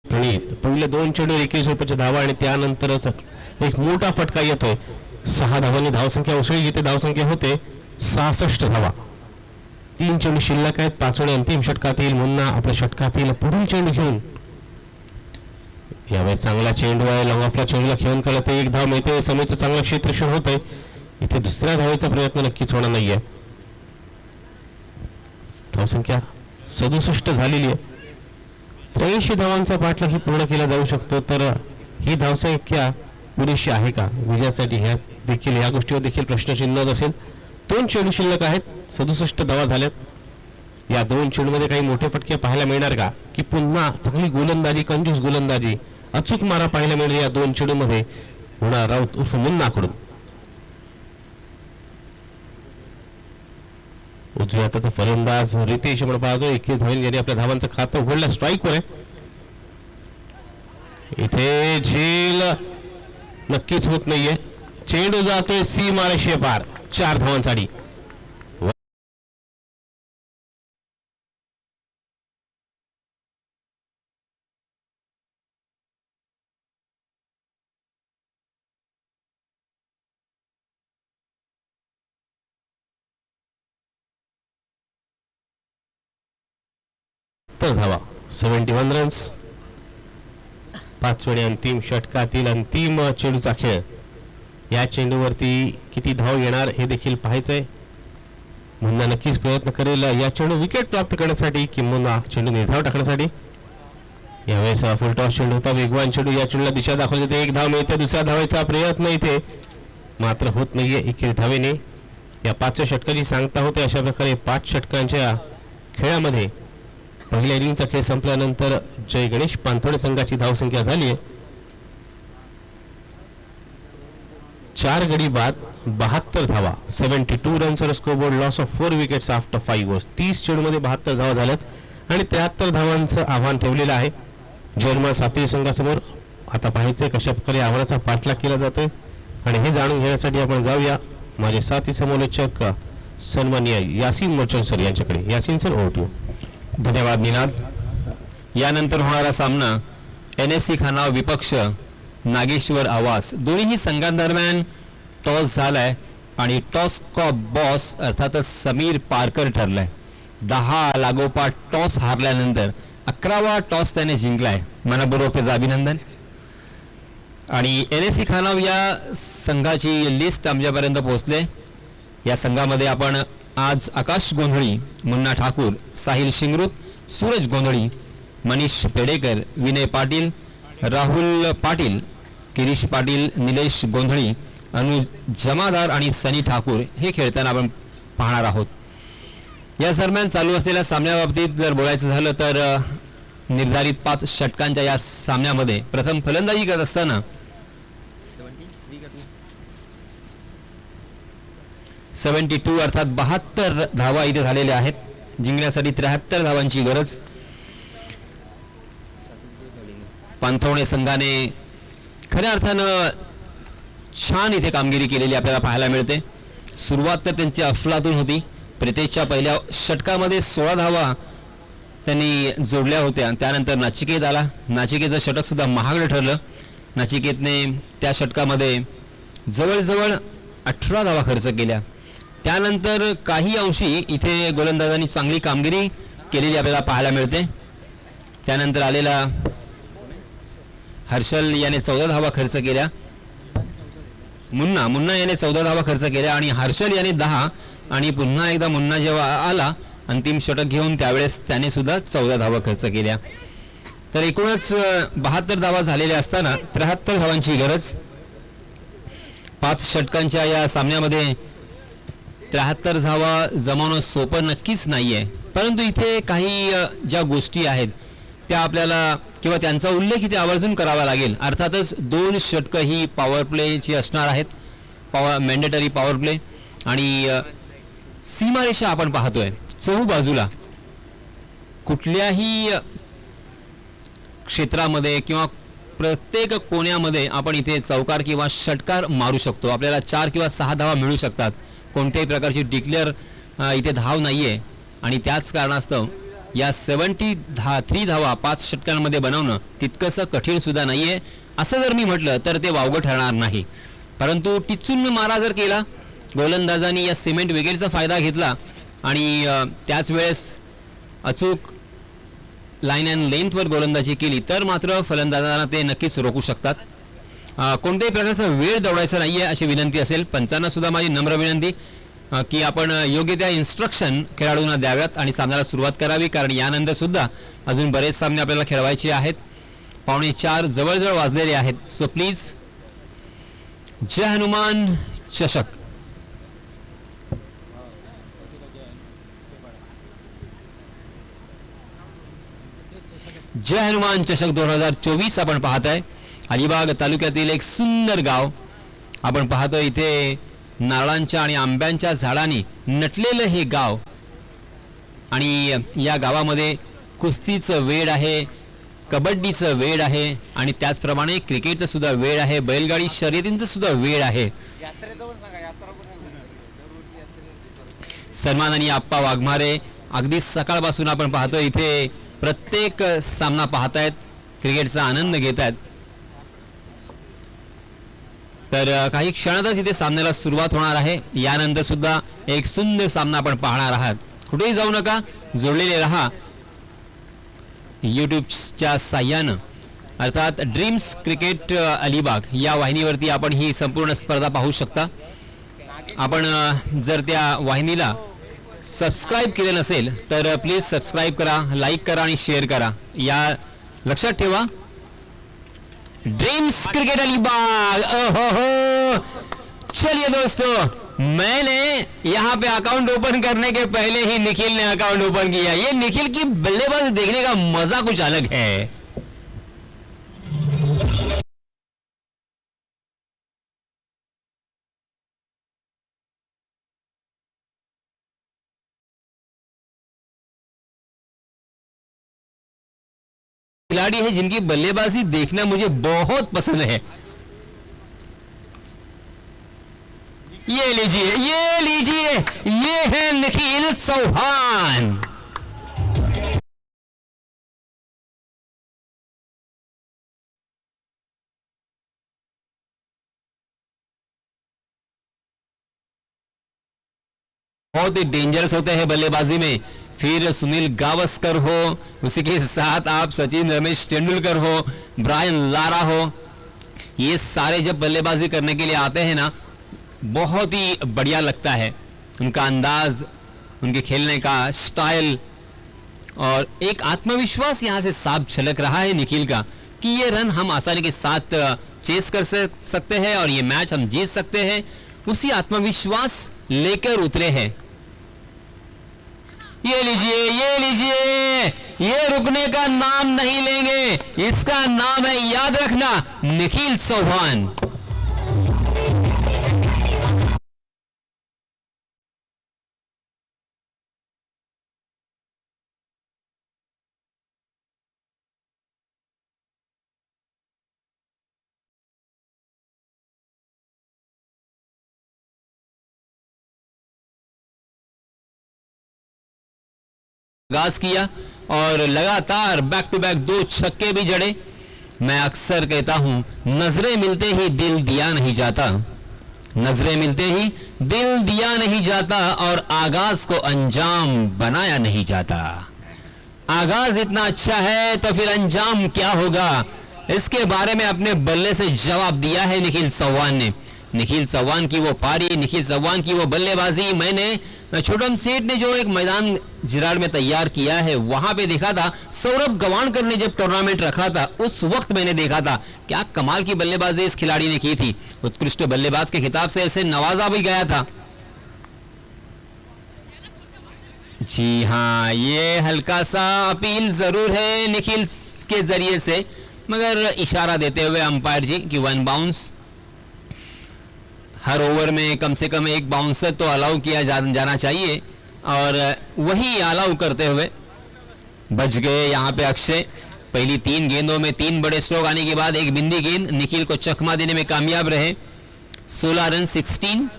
प्रणीत पहिले 2 चेंडू 21 रुपयाच्या धावा आणि त्यानंतरच एक मोठा फटका येतोय. 6 धावांनी धावसंख्या उसळी घेते. धावसंख्या होते 66 धावा. 3 चेंडू शिल्लक आहेत. 5व्या अंतिम षटकातील मुन्ना आपल्या षटकातील पुढील चेंडू घेऊन यावेळेस चांगला चेंडू आहे. लॉंग ऑफला चेंडूला खेळून करत एक धाव मिळते. समोरचं चांगलं क्षेत्ररक्षण होत आहे. इथे दुसऱ्या धावेचा प्रयत्न नक्कीच होणार नाहीये. धावसंख्या 67 झालेली आहे. 83 धावांचा पाठलाग ही पूर्ण केला जाऊ शकतो. तर ही धावसंख्या पुरेशी आहे का विजयासाठी? ह्या देखील या गोष्टीवर देखील प्रश्नचिन्ह असेल. 2 चेंडू शिल्लक आहेत. 67 धावा झाल्यात. या 2 चेंडूमध्ये काही मोठे फटके पाहायला मिळणार का की पुन्हा चांगली गोलंदाजी, कंजूस गोलंदाजी, अचूक मारा पाहायला मिळेल या 2 चेंडूमध्ये होणार राऊत उर्फ मुन्नाकडून. उजव्या हाताचा फलंदाज रितेश आपण पाहतो 21 धावांनी यांनी आपल्या धावांचं खातं उघडलं. स्ट्राईकवर आहे. इथे झेल नक्कीच होत नाहीये. चेंडू जातोय सीमारेषे पार. 4 धावांसाठी. धावा 71 रन्स. 5व्या अंतिम षटकातील अंतिम चेंडूचा खेळ. या चेंडूवरती किती धाव येणार हे देखील पाहायचंय. मुन्ना नक्कीच प्रयत्न करेल या चेंडू विकेट प्राप्त करण्यासाठी किंवा चेंडू निर्धाव टाकण्यासाठी. यावेळेस फुल टॉस चेंडू होता. वेगवान चेंडू. या चेंडूला दिशा दाखवली जाते. एक धाव मिळते. दुसऱ्या धावायचा प्रयत्न इथे मात्र होत नाहीये. 21 धावेने या 5व्या षटकाची सांगता होते. अशा प्रकारे 5 षटकांच्या खेळामध्ये पहिल्या इनिंगचा खेळ संपल्यानंतर जय गणेश पानथोडे संघाची धावसंख्या झाली आहे 4 गडी बाद 72 धावा. 72 runs on scoreboard. Loss of 4 wickets after 5 overs. 30 चेंडूमध्ये 72 धावा झाल्यात आणि 73 धावांचं आव्हान ठेवलेलं आहे जर्मन सातवी संघासमोर. आता पाहायचंय कशा प्रकारे आव्हानाचा पाठलाग केला जातोय आणि हे जाणून घेण्यासाठी आपण जाऊया माझे साथी समोलोचक सन्माननीय यासीन मर्चंट सर यांच्याकडे. Yasin sir, over to you. धन्यवाद निनाद. यानंतर होणारा सामना NSC खानाव विपक्ष नागेश्वर आवास. दोन्ही संघांदरम्यान टॉस झालाय आणि टॉस का बॉस अर्थातच समीर पारकर ठरलाय. 10 लागोपाठ टॉस हारल्यानंतर 11वा टॉस त्याने जिंकलाय. मनपूर्वक त्याचं अभिनंदन. आणि NSC खानाव या संघाची लिस्ट आमच्यापर्यंत पोहोचले. या संघामध्ये आपण आज आकाश गोंधळी, मुन्ना ठाकूर, साहिल शिंगरूत, सूरज गोंधळी, मनीष पेडेकर, विनय पाटील, राहुल पाटील, किरीश पाटील, निलेश गोंधळी, अनुज जमादार आणि सनी ठाकूर हे खेळताना आपण पाहणार आहोत. या दरम्यान चालू असलेल्या सामन्याबाबतीत जर बोलायचं झालं तर निर्धारित 5 षटकांच्या या सामन्यामध्ये प्रथम फलंदाजी करत असताना 72 अर्थात 72 धावा इथे झालेल्या आहेत. जिंकण्यासाठी 73 धावांची गरज. पानथवणे संघाने खऱ्या अर्थानं छान इथे कामगिरी केलेली आपल्याला पाहायला मिळते. सुरुवात तर त्यांची अफलातून होती. प्रितेशच्या पहिल्या षटकामध्ये 16 धावा त्यांनी जोडल्या होत्या. त्यानंतर नाचिकेत आला. नाचिकेतचं षटक सुद्धा महागडं ठरलं. नाचिकेतने त्या षटकामध्ये जवळजवळ 18 धावा खर्च केल्या. त्यानंतर काही अंशी इथे गोलंदाजांनी चांगली कामगिरी केलेली आपल्याला पाहायला मिळते. त्यानंतर आलेला हर्षल याने 14 धावा खर्च केल्या. मुन्ना याने 14 धावा खर्च केल्या आणि हर्षल याने 10. आणि पुन्हा एकदा मुन्ना जेव्हा आला अंतिम षटक घेऊन त्यावेळेस त्याने सुद्धा 14 धावा खर्च केल्या. तर एकूणच 72 धावा झालेल्या असताना 73 धावांची गरज. 5 षटकांच्या या सामन्यामध्ये 73 धावा जमावणं सोपं नक्कीच नाहीये. परंतु इथे काही ज्या गोष्टी आहेत त्या आपल्याला किंवा त्यांचा उल्लेख इथे आवर्जून करावा लागेल. अर्थातच 2 षटकं ही पॉवर प्लेची असणार आहेत. Mandatory power play. आणि सीमारेषा आपण पाहतोय चहूबाजूला कुठल्याही क्षेत्रामध्ये किंवा प्रत्येक कोण्यामध्ये आपण इथे चौकार किंवा षटकार मारू शकतो. आपल्याला 4 किंवा 6 धावा मिळू शकतात. कोणत्याही प्रकारची डिक्लेअर इथे धाव नाहीये. आणि त्याच कारणास्तव या 73 धावा 5 षटकांमध्ये बनवणं तितकंसं कठीण सुद्धा नाहीये. असं जर मी म्हटलं तर ते वावगं ठरणार नाही. परंतु टिचून मारा जर केला गोलंदाजांनी या सिमेंट विकेटचा फायदा घेतला आणि त्याच वेळेस अचूक लाईन अँड लेंथवर गोलंदाजी केली तर मात्र फलंदाजांना ते नक्कीच रोखू शकतात. कोणत्याही प्रकारचा वेळ दौडायचा नाहीये अशी विनंती असेल. पंचांना सुद्धा माझी नम्र विनंती की आपण योग्य त्या इन्स्ट्रक्शन खेळाडूंना द्याव्यात आणि सामन्याला सुरुवात करावी. कारण यानंतर सुद्धा अजून बरेच सामने आपल्याला खेळवायचे आहेत. 3:45 जवळजवळ वाजलेले आहेत. सो प्लीज जय हनुमान चषक. जय हनुमान चषक 2024 आपण पाहताय. अलिबाग तालुक्यातील एक सुंदर गाव आपण पाहतोय. इथे नारळांच्या आणि आंब्यांच्या झाडांनी नटलेलं हे गाव. आणि या गावामध्ये कुस्तीचं वेड आहे, कबड्डीचं वेड आहे आणि त्याचप्रमाणे क्रिकेटचं सुद्धा वेड आहे, बैलगाडी शर्यतींचं सुद्धा वेड आहे. सन्मान आणि आप्पा वाघमारे अगदी सकाळपासून आपण पाहतोय इथे प्रत्येक सामना पाहतायत, क्रिकेटचा आनंद घेत आहेत. तर काही क्षणातच इथे सामन्याला सुरुवात होणार आहे. यानंतर सुद्धा एक सुंदर सामना आपण पाहणार आहात. कुठेही जाऊ नका, जोडलेले रहा यूट्यूबच्या साह्यानं. अर्थात ड्रीम्स क्रिकेट अलिबाग या वाहिनीवरती आपण ही संपूर्ण स्पर्धा पाहू शकता. आपण जर त्या वाहिनीला सबस्क्राईब केले नसेल तर प्लीज सबस्क्राईब करा, लाईक करा आणि शेअर करा. या लक्षात ठेवा ड्रीम्स क्रिकेट अलीबाग. ओहो, चलिए दोस्तों, मैंने यहाँ पे अकाउंट ओपन करने के पहले ही निखिल ने अकाउंट ओपन किया. ये निखिल की बल्लेबाजी देखने का मजा कुछ अलग है. खिलाड़ी है जिनकी बल्लेबाजी देखना मुझे बहुत पसंद है. ये लीजिए, ये है निखिल चौहान. बहुत ही डेंजरस होते हैं बल्लेबाजी में. फिर सुनील गावस्कर हो, उसी के साथ आप सचिन रमेश तेंदुलकर हो, ब्रायन लारा हो, ये सारे जब बल्लेबाजी करने के लिए आते हैं ना बहुत ही बढ़िया लगता है. उनका अंदाज, उनके खेलने का स्टाइल और एक आत्मविश्वास यहाँ से साफ झलक रहा है निखिल का कि ये रन हम आसानी के साथ चेस कर सकते हैं और ये मैच हम जीत सकते हैं. उसी आत्मविश्वास लेकर उतरे हैं. ये लीजिए, ये रुकने का नाम नहीं लेंगे. इसका नाम है, याद रखना, निखिल चौहान. आगाज किया और लगातार बैक टू बैक 2 छक्के भी जड़े। मैं अक्सर कहता हूं, नजरें मिलते ही दिल दिया नहीं जाता, नजरें मिलते ही दिल दिया नहीं जाता और आगाज को अंजाम बनाया नहीं जाता। आगाज इतना अच्छा है तो फिर अंजाम क्या होगा, इसके बारे में अपने बल्ले से जवाब दिया है निखिल चौहान ने। निखिल चौहान की वो पारी, निखिल चौहान की वो बल्लेबाजी मैंने छोटम सेठ ने जो एक मैदान जिराड़ में तैयार किया है वहां पे देखा था। सौरभ गवाणकर ने जब टूर्नामेंट रखा था उस वक्त मैंने देखा था क्या कमाल की बल्लेबाजी इस खिलाड़ी ने की थी। उत्कृष्ट बल्लेबाज के खिताब से ऐसे नवाजा भी गया था। जी हाँ, ये हल्का सा अपील जरूर है निखिल के जरिए से, मगर इशारा देते हुए अंपायर जी कि 1 बाउंस। हर ओवर में कम से कम 1 बाउंसर तो अलाउ किया जाना चाहिए और वही अलाउ करते हुए बच गए यहाँ पे अक्षय। पहली 3 गेंदों में 3 बड़े स्ट्रोक आने के बाद एक बिंदी गेंद निखिल को चकमा देने में कामयाब रहे। 16 रन 16।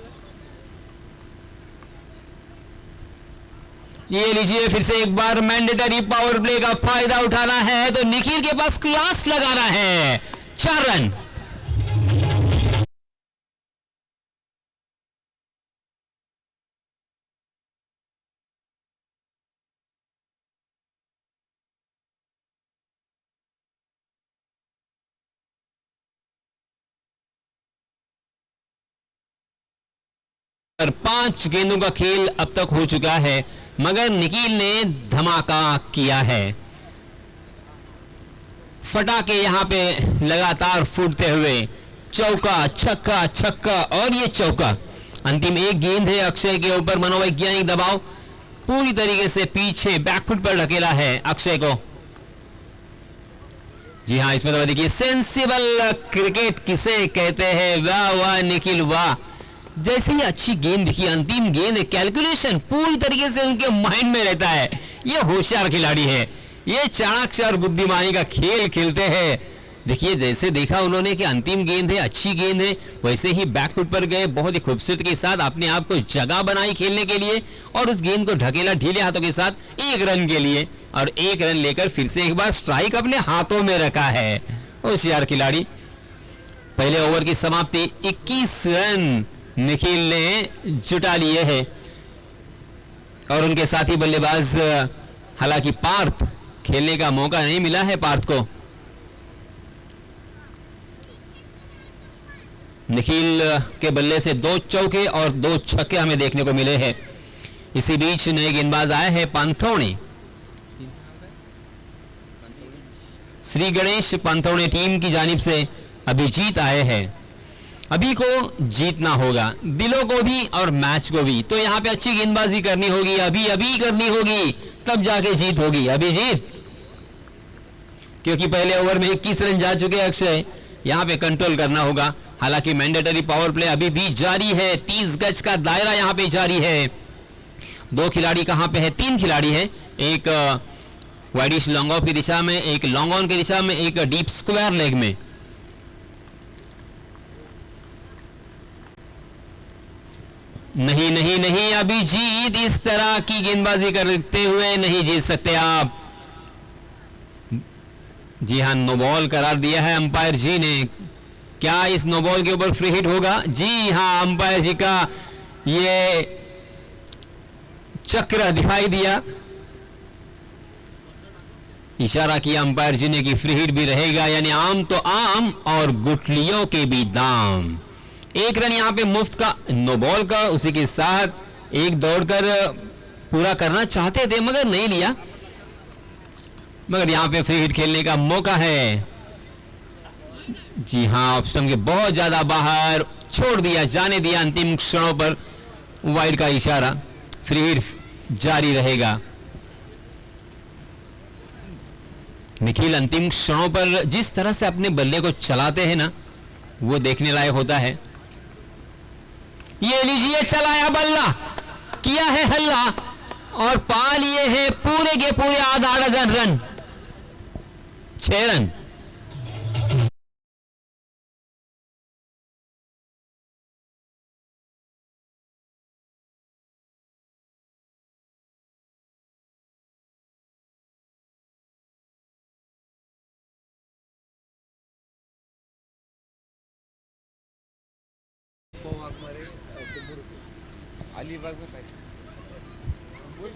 ये लीजिए फिर से एक बार मैंडेटरी पावर प्ले का फायदा उठाना है तो निखिल के पास क्लास लगाना है। 4 रन। और 5 गेंदों का खेल अब तक हो चुका है मगर निखिल ने धमाका किया है। फटाके यहां पे लगातार फूटते हुए चौका छक्का छक्का और ये चौका। अंतिम 1 गेंद है अक्षय के ऊपर, मनोवैज्ञानिक दबाव पूरी तरीके से पीछे बैकफुट पर ढकेला है अक्षय को। जी हाँ, इसमें तो देखिए सेंसिबल क्रिकेट किसे कहते हैं। वाह वाह निखिल वाह, जैसे ही अच्छी गेंद दिखी, अंतिम गेंद, कैलकुलेशन पूरी तरीके से उनके माइंड में रहता है। ये होशियार खिलाड़ी है, ये चाणक्य और बुद्धिमानी का खेल खेलते हैं। देखिए जैसे देखा उन्होंने कि अंतिम गेंद है, अच्छी गेंद है, वैसे ही बैकफुट पर गए, बहुत ही खूबसूरती के साथ अपने आप को जगह बनाई खेलने के लिए और उस गेंद को ढकेला ढीले हाथों के साथ 1 रन के लिए और 1 रन लेकर फिर से एक बार स्ट्राइक अपने हाथों में रखा है। होशियार खिलाड़ी। पहले ओवर की समाप्ति 21 रन निखिल ने जुटा लिए हैं और उनके साथी बल्लेबाज, हालांकि पार्थ खेलने का मौका नहीं मिला है पार्थ को। निखिल के बल्ले से 2 चौके और 2 छक्के हमें देखने को मिले हैं। इसी बीच नए गेंदबाज आए हैं पांथोणे, श्री गणेश पांथोणे टीम की जानिब से अभिजीत आए हैं। अभी को जीतना होगा, दिलों को भी और मैच को भी। तो यहां पे अच्छी गेंदबाजी करनी होगी, अभी करनी होगी, तब जाके जीत होगी। अभी जीत, क्योंकि पहले ओवर में 21 रन जा चुके हैं अक्षय, यहां पे कंट्रोल करना होगा। हालांकि मैंडेटरी पावर प्ले अभी भी जारी है, 30 गज का दायरा यहां पे जारी है। 2 खिलाड़ी कहां पे है? 3 खिलाड़ी है, एक वाइडिश लॉन्ग ऑफ की दिशा में, एक लॉन्ग ऑन की दिशा में, एक डीप स्क्वायर लेग में। नहीं नहीं नहीं, अभी जीत इस तरह की गेंदबाजी करते हुए नहीं जीत सकते आप। जी हां, नो बॉल करार दिया है अंपायर जी ने। क्या इस नो बॉल के ऊपर फ्री हिट होगा? जी हां, अंपायर जी का ये चक्र दिखाई दिया, इशारा किया अंपायर जी ने कि फ्री हिट भी रहेगा, यानी आम तो आम और गुठलियों के भी दाम। 1 रन यहां पे मुफ्त का नो बॉल का, उसी के साथ एक दौड़कर पूरा करना चाहते थे मगर नहीं लिया। मगर यहां पे फ्री हिट खेलने का मौका है। जी हां, ऑप्शन के बहुत ज्यादा बाहर छोड़ दिया, जाने दिया अंतिम क्षणों पर, वाइड का इशारा। फ्री हिट जारी रहेगा। निखिल अंतिम क्षणों पर जिस तरह से अपने बल्ले को चलाते हैं ना, वो देखने लायक होता है। ये लीजिए, चलाया बल्ला, किया है हल्ला और पा लिए हैं पूरे के पूरे आधा डजन रन। 6 रन।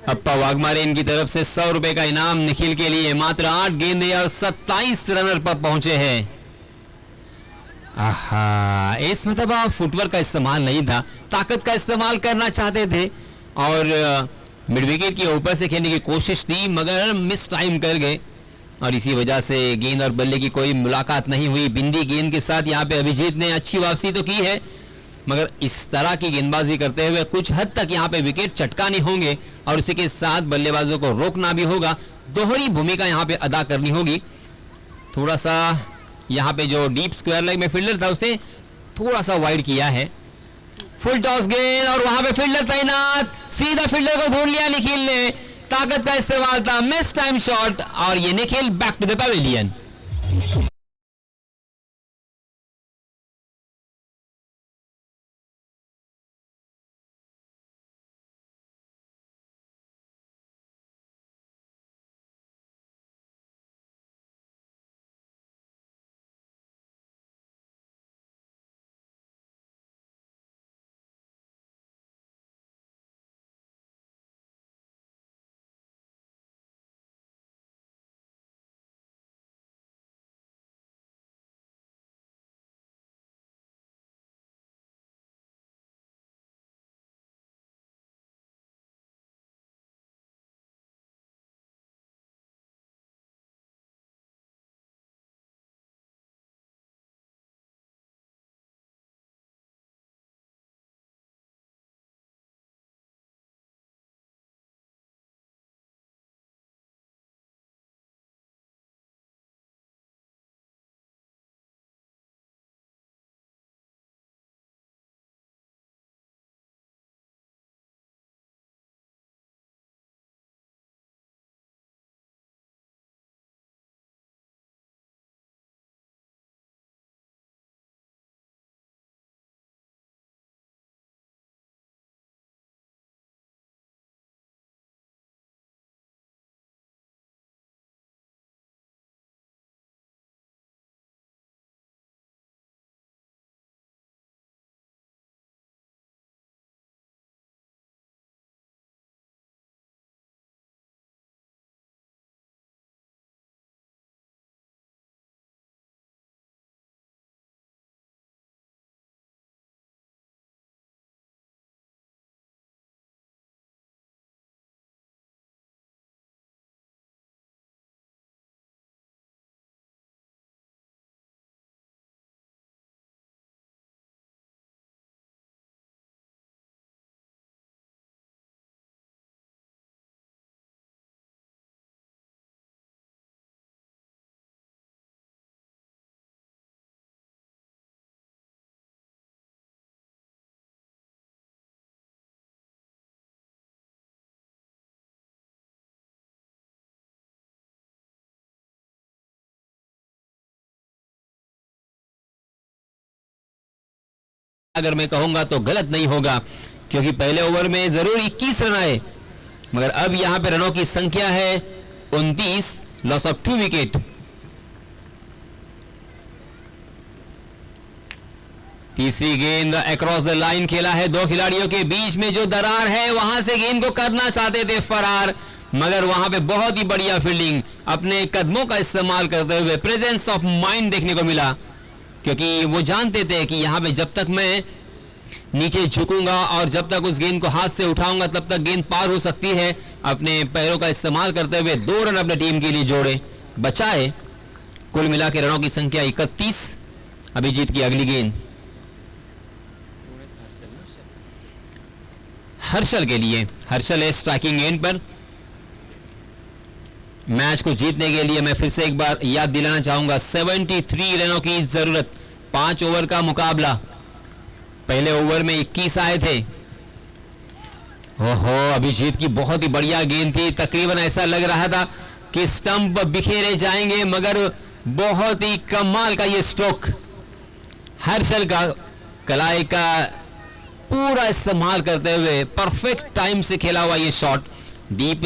अप्पा वाघमारे इनकी तरफ से 100 रुपए का इनाम निखिल के लिए। मात्र 8 गेंदे और 27 रनर पर पहुंचे हैं। आहा, इस मतलब फुटवर्क का इस्तेमाल नहीं था, ताकत का इस्तेमाल करना चाहते थे और मिड विकेट के ऊपर से खेलने की कोशिश थी मगर मिस टाइम कर गए और इसी वजह से गेंद और बल्ले की कोई मुलाकात नहीं हुई। बिंदी गेंद के साथ यहाँ पे अभिजीत ने अच्छी वापसी तो की है मगर इस तरह की गेंदबाजी करते हुए कुछ हद तक यहाँ पे विकेट चटकाने होंगे और उसी के साथ बल्लेबाजों को रोकना भी होगा। दोहरी भूमिका यहाँ पे अदा करनी होगी। थोड़ा सा यहाँ पे जो डीप स्क्वायर लेग में फील्डर था उसने थोड़ा सा वाइड किया है। फुल टॉस गेंद और वहां पे फील्डर तैनात, सीधा फील्डर को ढूंढ लिया निखिल ने। ताकत का इस्तेमाल था, मिस टाइम शॉट और ये Nikhil back to the pavilion. अगर मैं कहूंगा तो गलत नहीं होगा क्योंकि पहले ओवर में जरूर 21 रन आए मगर अब यहां पे रनों की संख्या है 29, लॉस ऑफ 2 विकेट। तीसरी गेंद अक्रॉस द लाइन खेला है, दो खिलाड़ियों के बीच में जो दरार है वहां से गेंद को करना चाहते थे फरार मगर वहां पे बहुत ही बढ़िया फील्डिंग, अपने कदमों का इस्तेमाल करते हुए प्रेजेंस ऑफ माइंड देखने को मिला क्योंकि वो जानते थे कि यहां पे जब तक मैं नीचे झुकूंगा और जब तक उस गेंद को हाथ से उठाऊंगा तब तक गेंद पार हो सकती है। अपने पैरों का इस्तेमाल करते हुए 2 रन अपने टीम के लिए जोड़े, बचाए। कुल मिला के रनों की संख्या 31। अभिजीत की अगली गेंद हर्षल के लिए। हर्षल है स्ट्राइकिंग एंड पर। मैच को जीतने के लिए मैं फिर से एक बार याद दिलाना चाहूंगा 73 रनों की जरूरत, 5 ओवर का मुकाबला। पहले ओवर में 21 आए थे। ओहो, अभिजीत की बहुत ही बढ़िया गेंद थी, तकरीबन ऐसा लग रहा था कि स्टंप बिखेरे जाएंगे मगर बहुत ही कमाल का ये स्ट्रोक, हर्षल का कलाई का पूरा इस्तेमाल करते हुए परफेक्ट टाइम से खेला हुआ ये शॉट। डीप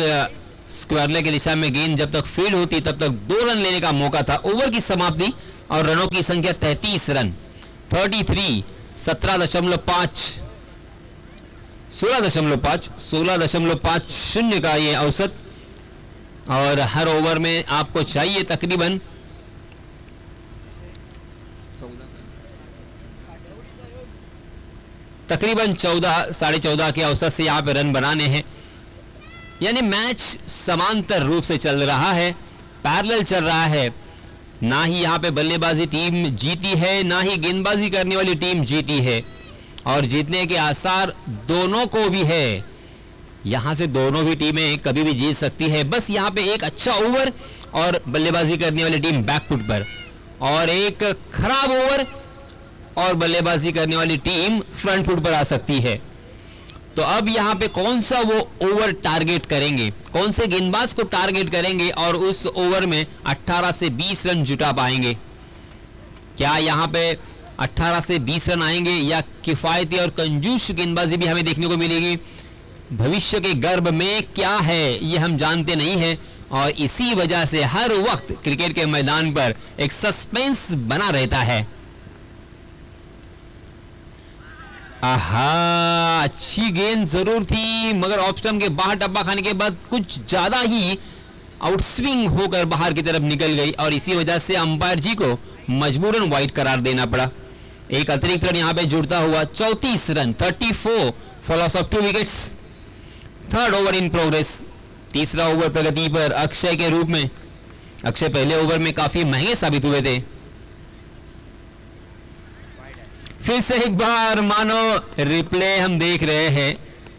स्क्वायर लेग की दिशा में गेंद जब तक फील्ड होती तब तक 2 रन लेने का मौका था। ओवर की समाप्ति और रनों की संख्या 33 रन, 33, 17.5 16.5 16.50 का ये औसत। और हर ओवर में आपको चाहिए तकरीबन तकरीबन 14 14.5 के औसत से यहाँ पे रन बनाने हैं। यानी मैच समांतर रूप से चल रहा है, पैरेलल चल रहा है। ना ही यहाँ पे बल्लेबाजी टीम जीती है, ना ही गेंदबाजी करने वाली टीम जीती है। और जीतने के आसार दोनों को भी है। यहाँ से दोनों भी टीमें कभी भी जीत सकती है। बस यहाँ पे एक अच्छा ओवर और बल्लेबाजी करने वाली टीम बैकफुट पर, और एक खराब ओवर और बल्लेबाजी करने वाली टीम फ्रंट फुट पर आ सकती है। तो अब यहाँ पे कौन सा वो ओवर टारगेट करेंगे, कौन से गेंदबाज को टारगेट करेंगे और उस ओवर में 18 से 20 रन जुटा पाएंगे? क्या यहाँ पे 18 से 20 रन आएंगे या किफायती और कंजूस गेंदबाजी भी हमें देखने को मिलेगी? भविष्य के गर्भ में क्या है ये हम जानते नहीं हैं, और इसी वजह से हर वक्त क्रिकेट के मैदान पर एक सस्पेंस बना रहता है। आहा, अच्छी गेंद जरूर थी, मगर ऑफ स्टंप के बाहर डब्बा खाने के बाद कुछ ज्यादा ही आउटस्विंग होकर बाहर की तरफ निकल गई, और इसी वजह से अंपायर जी को मजबूरन वाइड करार देना पड़ा। एक अतिरिक्त रन यहाँ पे जुड़ता हुआ 34 run, 34 for loss of 2 wickets. Third over in progress, तीसरा ओवर प्रगति पर अक्षय के रूप में। अक्षय पहले ओवर में काफी महंगे साबित हुए थे। फिर से एक बार मानो रिप्ले हम देख रहे हैं,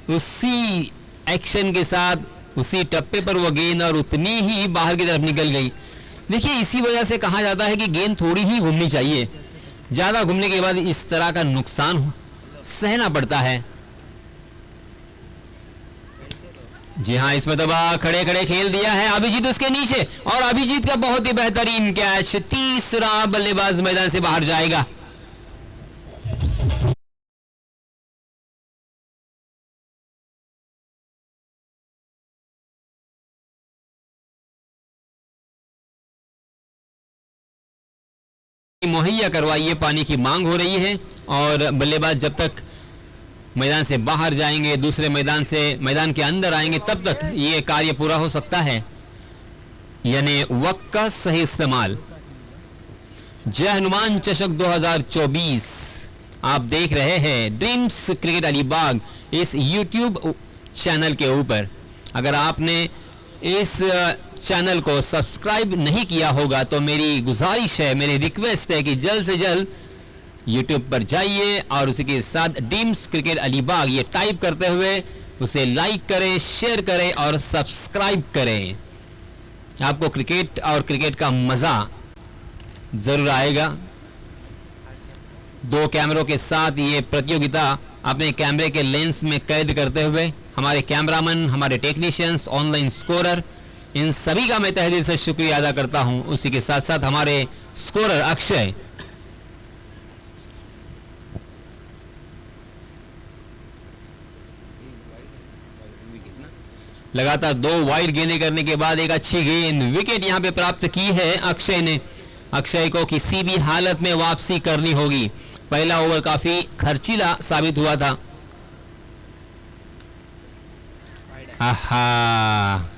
उसी एक्शन के साथ उसी टप्पे पर वो गेंद और उतनी ही बाहर की तरफ निकल गई। देखिए, इसी वजह से कहा जाता है कि गेंद थोड़ी ही घूमनी चाहिए, ज्यादा घूमने के बाद इस तरह का नुकसान सहना पड़ता है। जी हाँ, इसमें दबा खड़े खड़े खेल दिया है अभिजीत उसके नीचे, और अभिजीत का बहुत ही बेहतरीन कैच। तीसरा बल्लेबाज मैदान से बाहर जाएगा। मुहैया करवाइए, पानी की मांग हो रही है, और बल्लेबाज जब तक मैदान से बाहर जाएंगे, दूसरे मैदान से मैदान के अंदर आएंगे, तब तक ये कार्य पूरा हो सकता है। यानी वक्त का सही इस्तेमाल। जय हनुमान चषक 2024 आप देख रहे हैं ड्रीम्स क्रिकेट अलीबाग इस YouTube चैनल के ऊपर। अगर आपने इस चैनल को सब्सक्राइब नहीं किया होगा तो मेरी गुजारिश है, मेरी रिक्वेस्ट है कि जल्द से जल्द YouTube पर जाइए और उसी के साथ ड्रीम्स क्रिकेट अलीबाग ये टाइप करते हुए उसे लाइक करें, शेयर करें और सब्सक्राइब करें। आपको क्रिकेट और क्रिकेट का मजा जरूर आएगा। 2 कैमरों के साथ ये प्रतियोगिता अपने कैमरे के लेंस में कैद करते हुए हमारे कैमरामैन, हमारे टेक्नीशियंस, ऑनलाइन स्कोरर, इन सभी का मैं तहे दिल से शुक्रिया अदा करता हूं। उसी के साथ साथ हमारे स्कोरर अक्षय, लगातार 2 वाइड गेंदें करने के बाद एक अच्छी गेंद, विकेट यहां पे प्राप्त की है अक्षय ने। अक्षय को किसी भी हालत में वापसी करनी होगी। पहला ओवर काफी खर्चीला साबित हुआ था। आहा,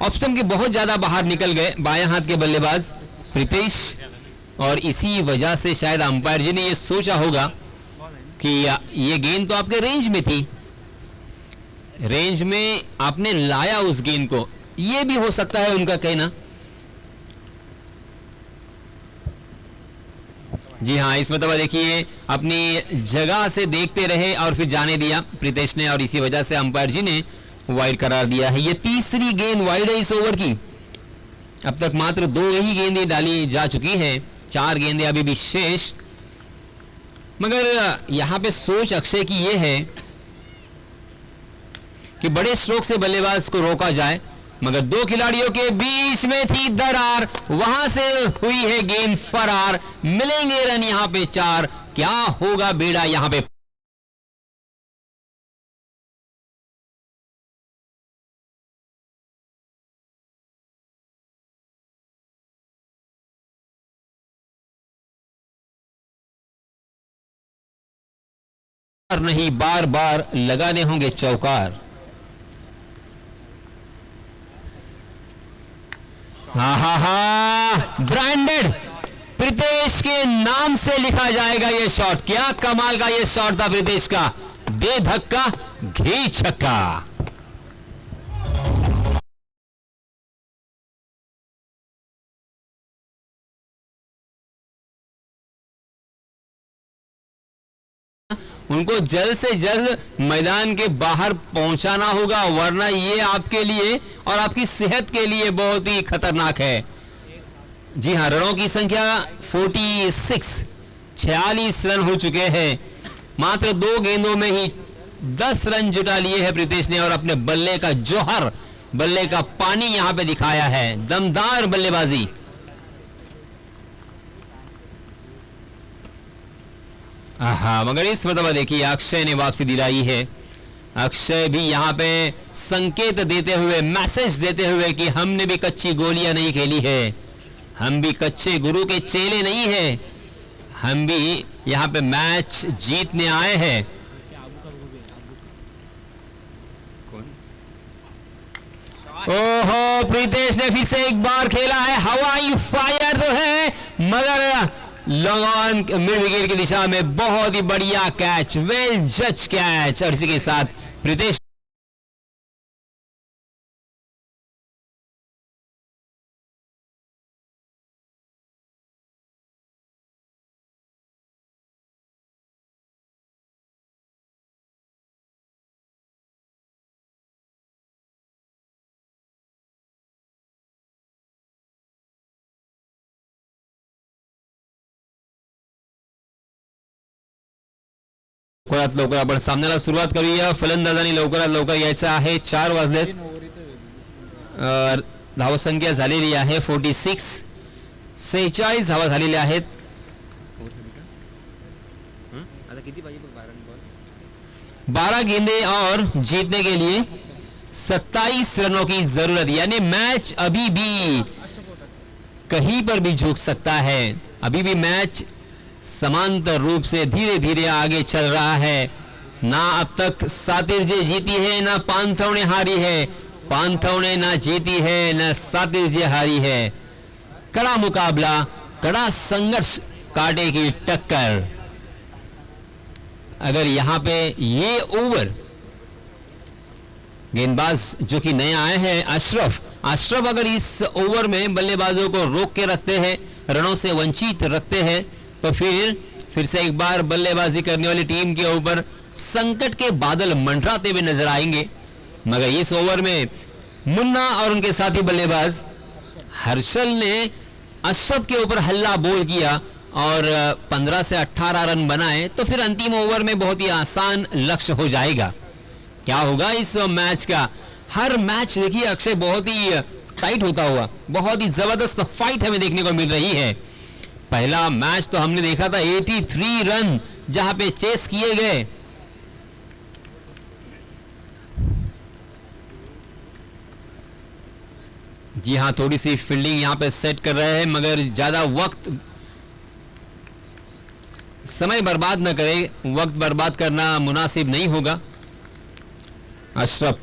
ऑफ स्टंप के बहुत ज्यादा बाहर निकल गए बाएं हाथ के बल्लेबाज प्रीतेश, और इसी वजह से शायद अंपायर जी ने यह सोचा होगा कि ये गेंद तो आपके रेंज में थी, रेंज में आपने लाया उस गेंद को, यह भी हो सकता है उनका कहना। जी हाँ, इसमें तो देखिए अपनी जगह से देखते रहे और फिर जाने दिया प्रीतेश ने, और इसी वजह से अंपायर जी ने वाइड करार दिया है। ये तीसरी गेंद वाइड है इस ओवर की। अब तक मात्र 2 ही गेंदें डाली जा चुकी हैं, 4 गेंदें अभी भी शेष। मगर यहां पे सोच अक्षय की यह है कि बड़े स्ट्रोक से बल्लेबाज को रोका जाए, मगर 2 खिलाड़ियों के बीच में थी दरार, वहां से हुई है गेंद फरार। मिलेंगे रन यहां पे 4। क्या होगा बेड़ा यहां पे? नहीं बार बार लगाने होंगे चौकार। हा ब्रांडेड प्रीतेश के नाम से लिखा जाएगा ये शॉट। क्या कमाल का ये शॉट था प्रीतेश का, दे धक्का घी छक्का। उनको जल्द से जल्द मैदान के बाहर पहुंचाना होगा, वरना ये आपके लिए और आपकी सेहत के लिए बहुत ही खतरनाक है। जी हां, रनों की संख्या 46 रन हो चुके हैं। मात्र 2 गेंदों में ही 10 रन जुटा लिए हैं प्रीतेश ने और अपने बल्ले का जौहर, बल्ले का पानी यहां पे दिखाया है। दमदार बल्लेबाजी। मगर इस मतलब देखिए अक्षय ने वापसी दिलाई है। अक्षय भी यहाँ पे संकेत देते हुए, मैसेज देते हुए कि हमने भी कच्ची गोलियां नहीं खेली है, हम भी कच्चे गुरु के चेले नहीं हैं, हम भी यहाँ पे मैच जीतने आए हैं। ओहो, प्रीतेश ने फिर से एक बार खेला है, हवाई फायर तो है मगर लॉन्ग ऑन मिड विकेट की दिशा में बहुत ही बढ़िया कैच, वेल जज कैच। और इसी के साथ प्रीतेश लवकरात लवकर आपण सामन्याला सुरुवात करूया। फलंदाजांनी लवकरात लवकर यायचं आहे। 4 वाजलेत। धावसंख्या झालेली आहे 46, 46 धावा झालेल्या आहेत। आता किती पाहिजे? 12 गेंदे और जीतने के लिए 27 रनों की जरूरत, यानी मैच अभी भी कहीं पर भी झुक सकता है। अभी भी मैच समांतर रूप से धीरे धीरे आगे चल रहा है। ना अब तक सातिरजे जीती है, ना पांथव ने हारी है। पांथव ने ना जीती है, ना सातिरजे हारी है। कड़ा मुकाबला, कड़ा संघर्ष, कांटे की टक्कर। अगर यहां पे ये ओवर, गेंदबाज जो कि नए आए हैं अशरफ अगर इस ओवर में बल्लेबाजों को रोक के रखते हैं, रनों से वंचित रखते हैं, तो फिर से एक बार बल्लेबाजी करने वाली टीम के ऊपर संकट के बादल मंडराते हुए नजर आएंगे। मगर इस ओवर में मुन्ना और उनके साथी बल्लेबाज हर्षल ने अशरफ के ऊपर हल्ला बोल किया और 15 से 18 रन बनाए, तो फिर अंतिम ओवर में बहुत ही आसान लक्ष्य हो जाएगा। क्या होगा इस मैच का? हर मैच देखिए अक्षय बहुत ही टाइट होता हुआ, बहुत ही जबरदस्त फाइट हमें देखने को मिल रही है। पहला मैच तो हमने देखा था 83 रन जहां पे चेस किए गए। जी हां, थोड़ी सी फील्डिंग यहां पे सेट कर रहे हैं, मगर ज्यादा वक्त, समय बर्बाद न करें, वक्त बर्बाद करना मुनासिब नहीं होगा। अशरफ,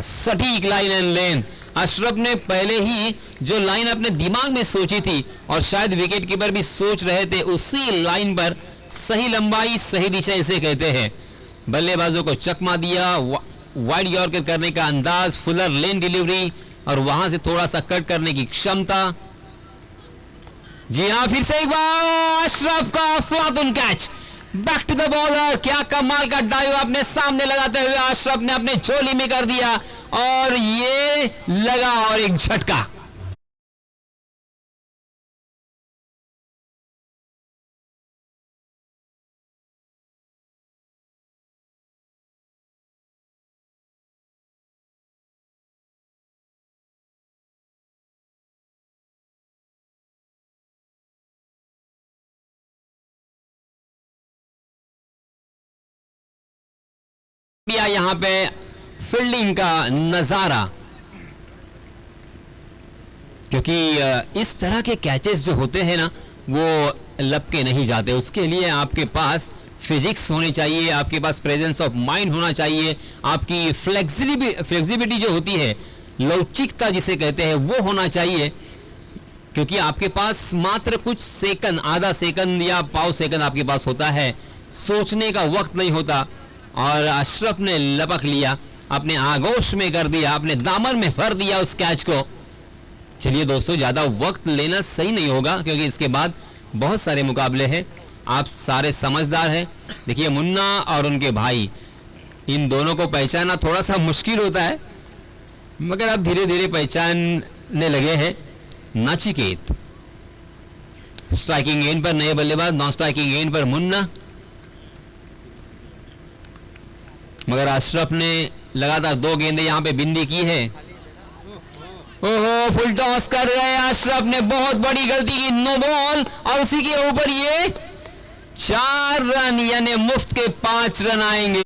सटीक लाइन एंड लेन। अशरफ ने पहले ही जो लाइन अपने दिमाग में सोची थी और शायद विकेट कीपर भी सोच रहे थे, उसी लाइन पर सही लंबाई, सही दिशा इसे कहते हैं। बल्लेबाजों को चकमा दिया, वाइड यॉर्कर करने का अंदाज, फुलर लेन डिलीवरी और वहां से थोड़ा सा कट करने की क्षमता। जी हां, फिर से एक बार अशरफ का अफलातुन catch, back to the bowler. क्या कमाल का डाइव अपने सामने लगाते हुए अशरफ ने अपने झोली में कर दिया और ये लगा और एक झटका। यहां पे फील्डिंग का नजारा, क्योंकि इस तरह के कैचेस जो होते हैं ना, वो लपके नहीं जाते। उसके लिए आपके पास फिजिक्स होनी चाहिए, आपके पास प्रेजेंस ऑफ माइंड होना चाहिए, आपकी फ्लेक्सिबिलिटी जो होती है, लवचिकता जिसे कहते हैं, वो होना चाहिए। क्योंकि आपके पास मात्र कुछ सेकंड, आधा सेकंड या पाव सेकंड आपके पास होता है, सोचने का वक्त नहीं होता। और अशरफ ने लपक लिया, अपने आगोश में कर दिया, अपने दामन में भर दिया उस कैच को। चलिए दोस्तों, ज़्यादा वक्त लेना सही नहीं होगा क्योंकि इसके बाद बहुत सारे मुकाबले हैं। आप सारे समझदार हैं। देखिए, मुन्ना और उनके भाई, इन दोनों को पहचानना थोड़ा सा मुश्किल होता है, मगर आप धीरे धीरे पहचानने लगे हैं। नचिकेत स्ट्राइकिंग एंड पर नए बल्लेबाज, नॉन स्ट्राइकिंग एंड पर मुन्ना। मगर अशरफ ने लगातार 2 गेंदें यहां पे बिंदी की है। ओहो, फुल टॉस कर रहे हैं अशरफ ने, बहुत बड़ी गलती की, नो बॉल। और उसी के ऊपर ये 4 रन, यानी मुफ्त के 5 रन आएंगे।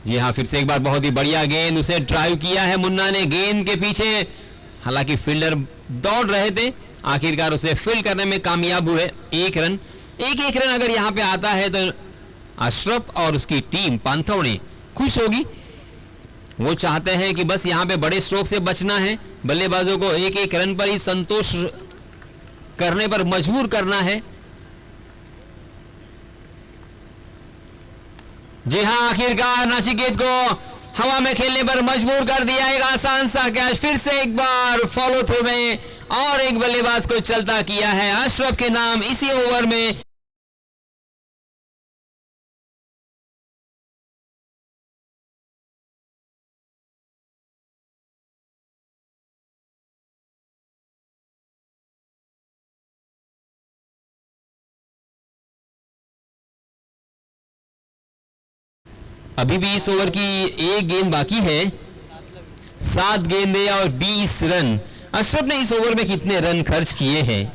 जी हाँ, फिर से एक बार बहुत ही बढ़िया गेंद, उसे ड्राइव किया है मुन्ना ने गेंद के पीछे। हालांकि फील्डर दौड़ रहे थे, आखिरकार उसे फील करने में कामयाब हुए। 1 रन, एक रन अगर यहाँ पे आता है तो अशरफ और उसकी टीम पांथवणे खुश होगी। वो चाहते हैं कि बस यहाँ पे बड़े स्ट्रोक से बचना है, बल्लेबाजों को 1 रन पर ही संतोष करने पर मजबूर करना है। जी हाँ, आखिरकार नचिकेत को हवा में खेलने पर मजबूर कर दिया। एक आसान सा कैच, फिर से एक बार फॉलो थ्रू में और एक बल्लेबाज को चलता किया है अशरफ के नाम इसी ओवर में। अभी भी इस ओवर की एक गेंद बाकी है, 7 गेंदें और 20 रन। अशरफ ने इस ओवर में कितने रन खर्च किए हैं?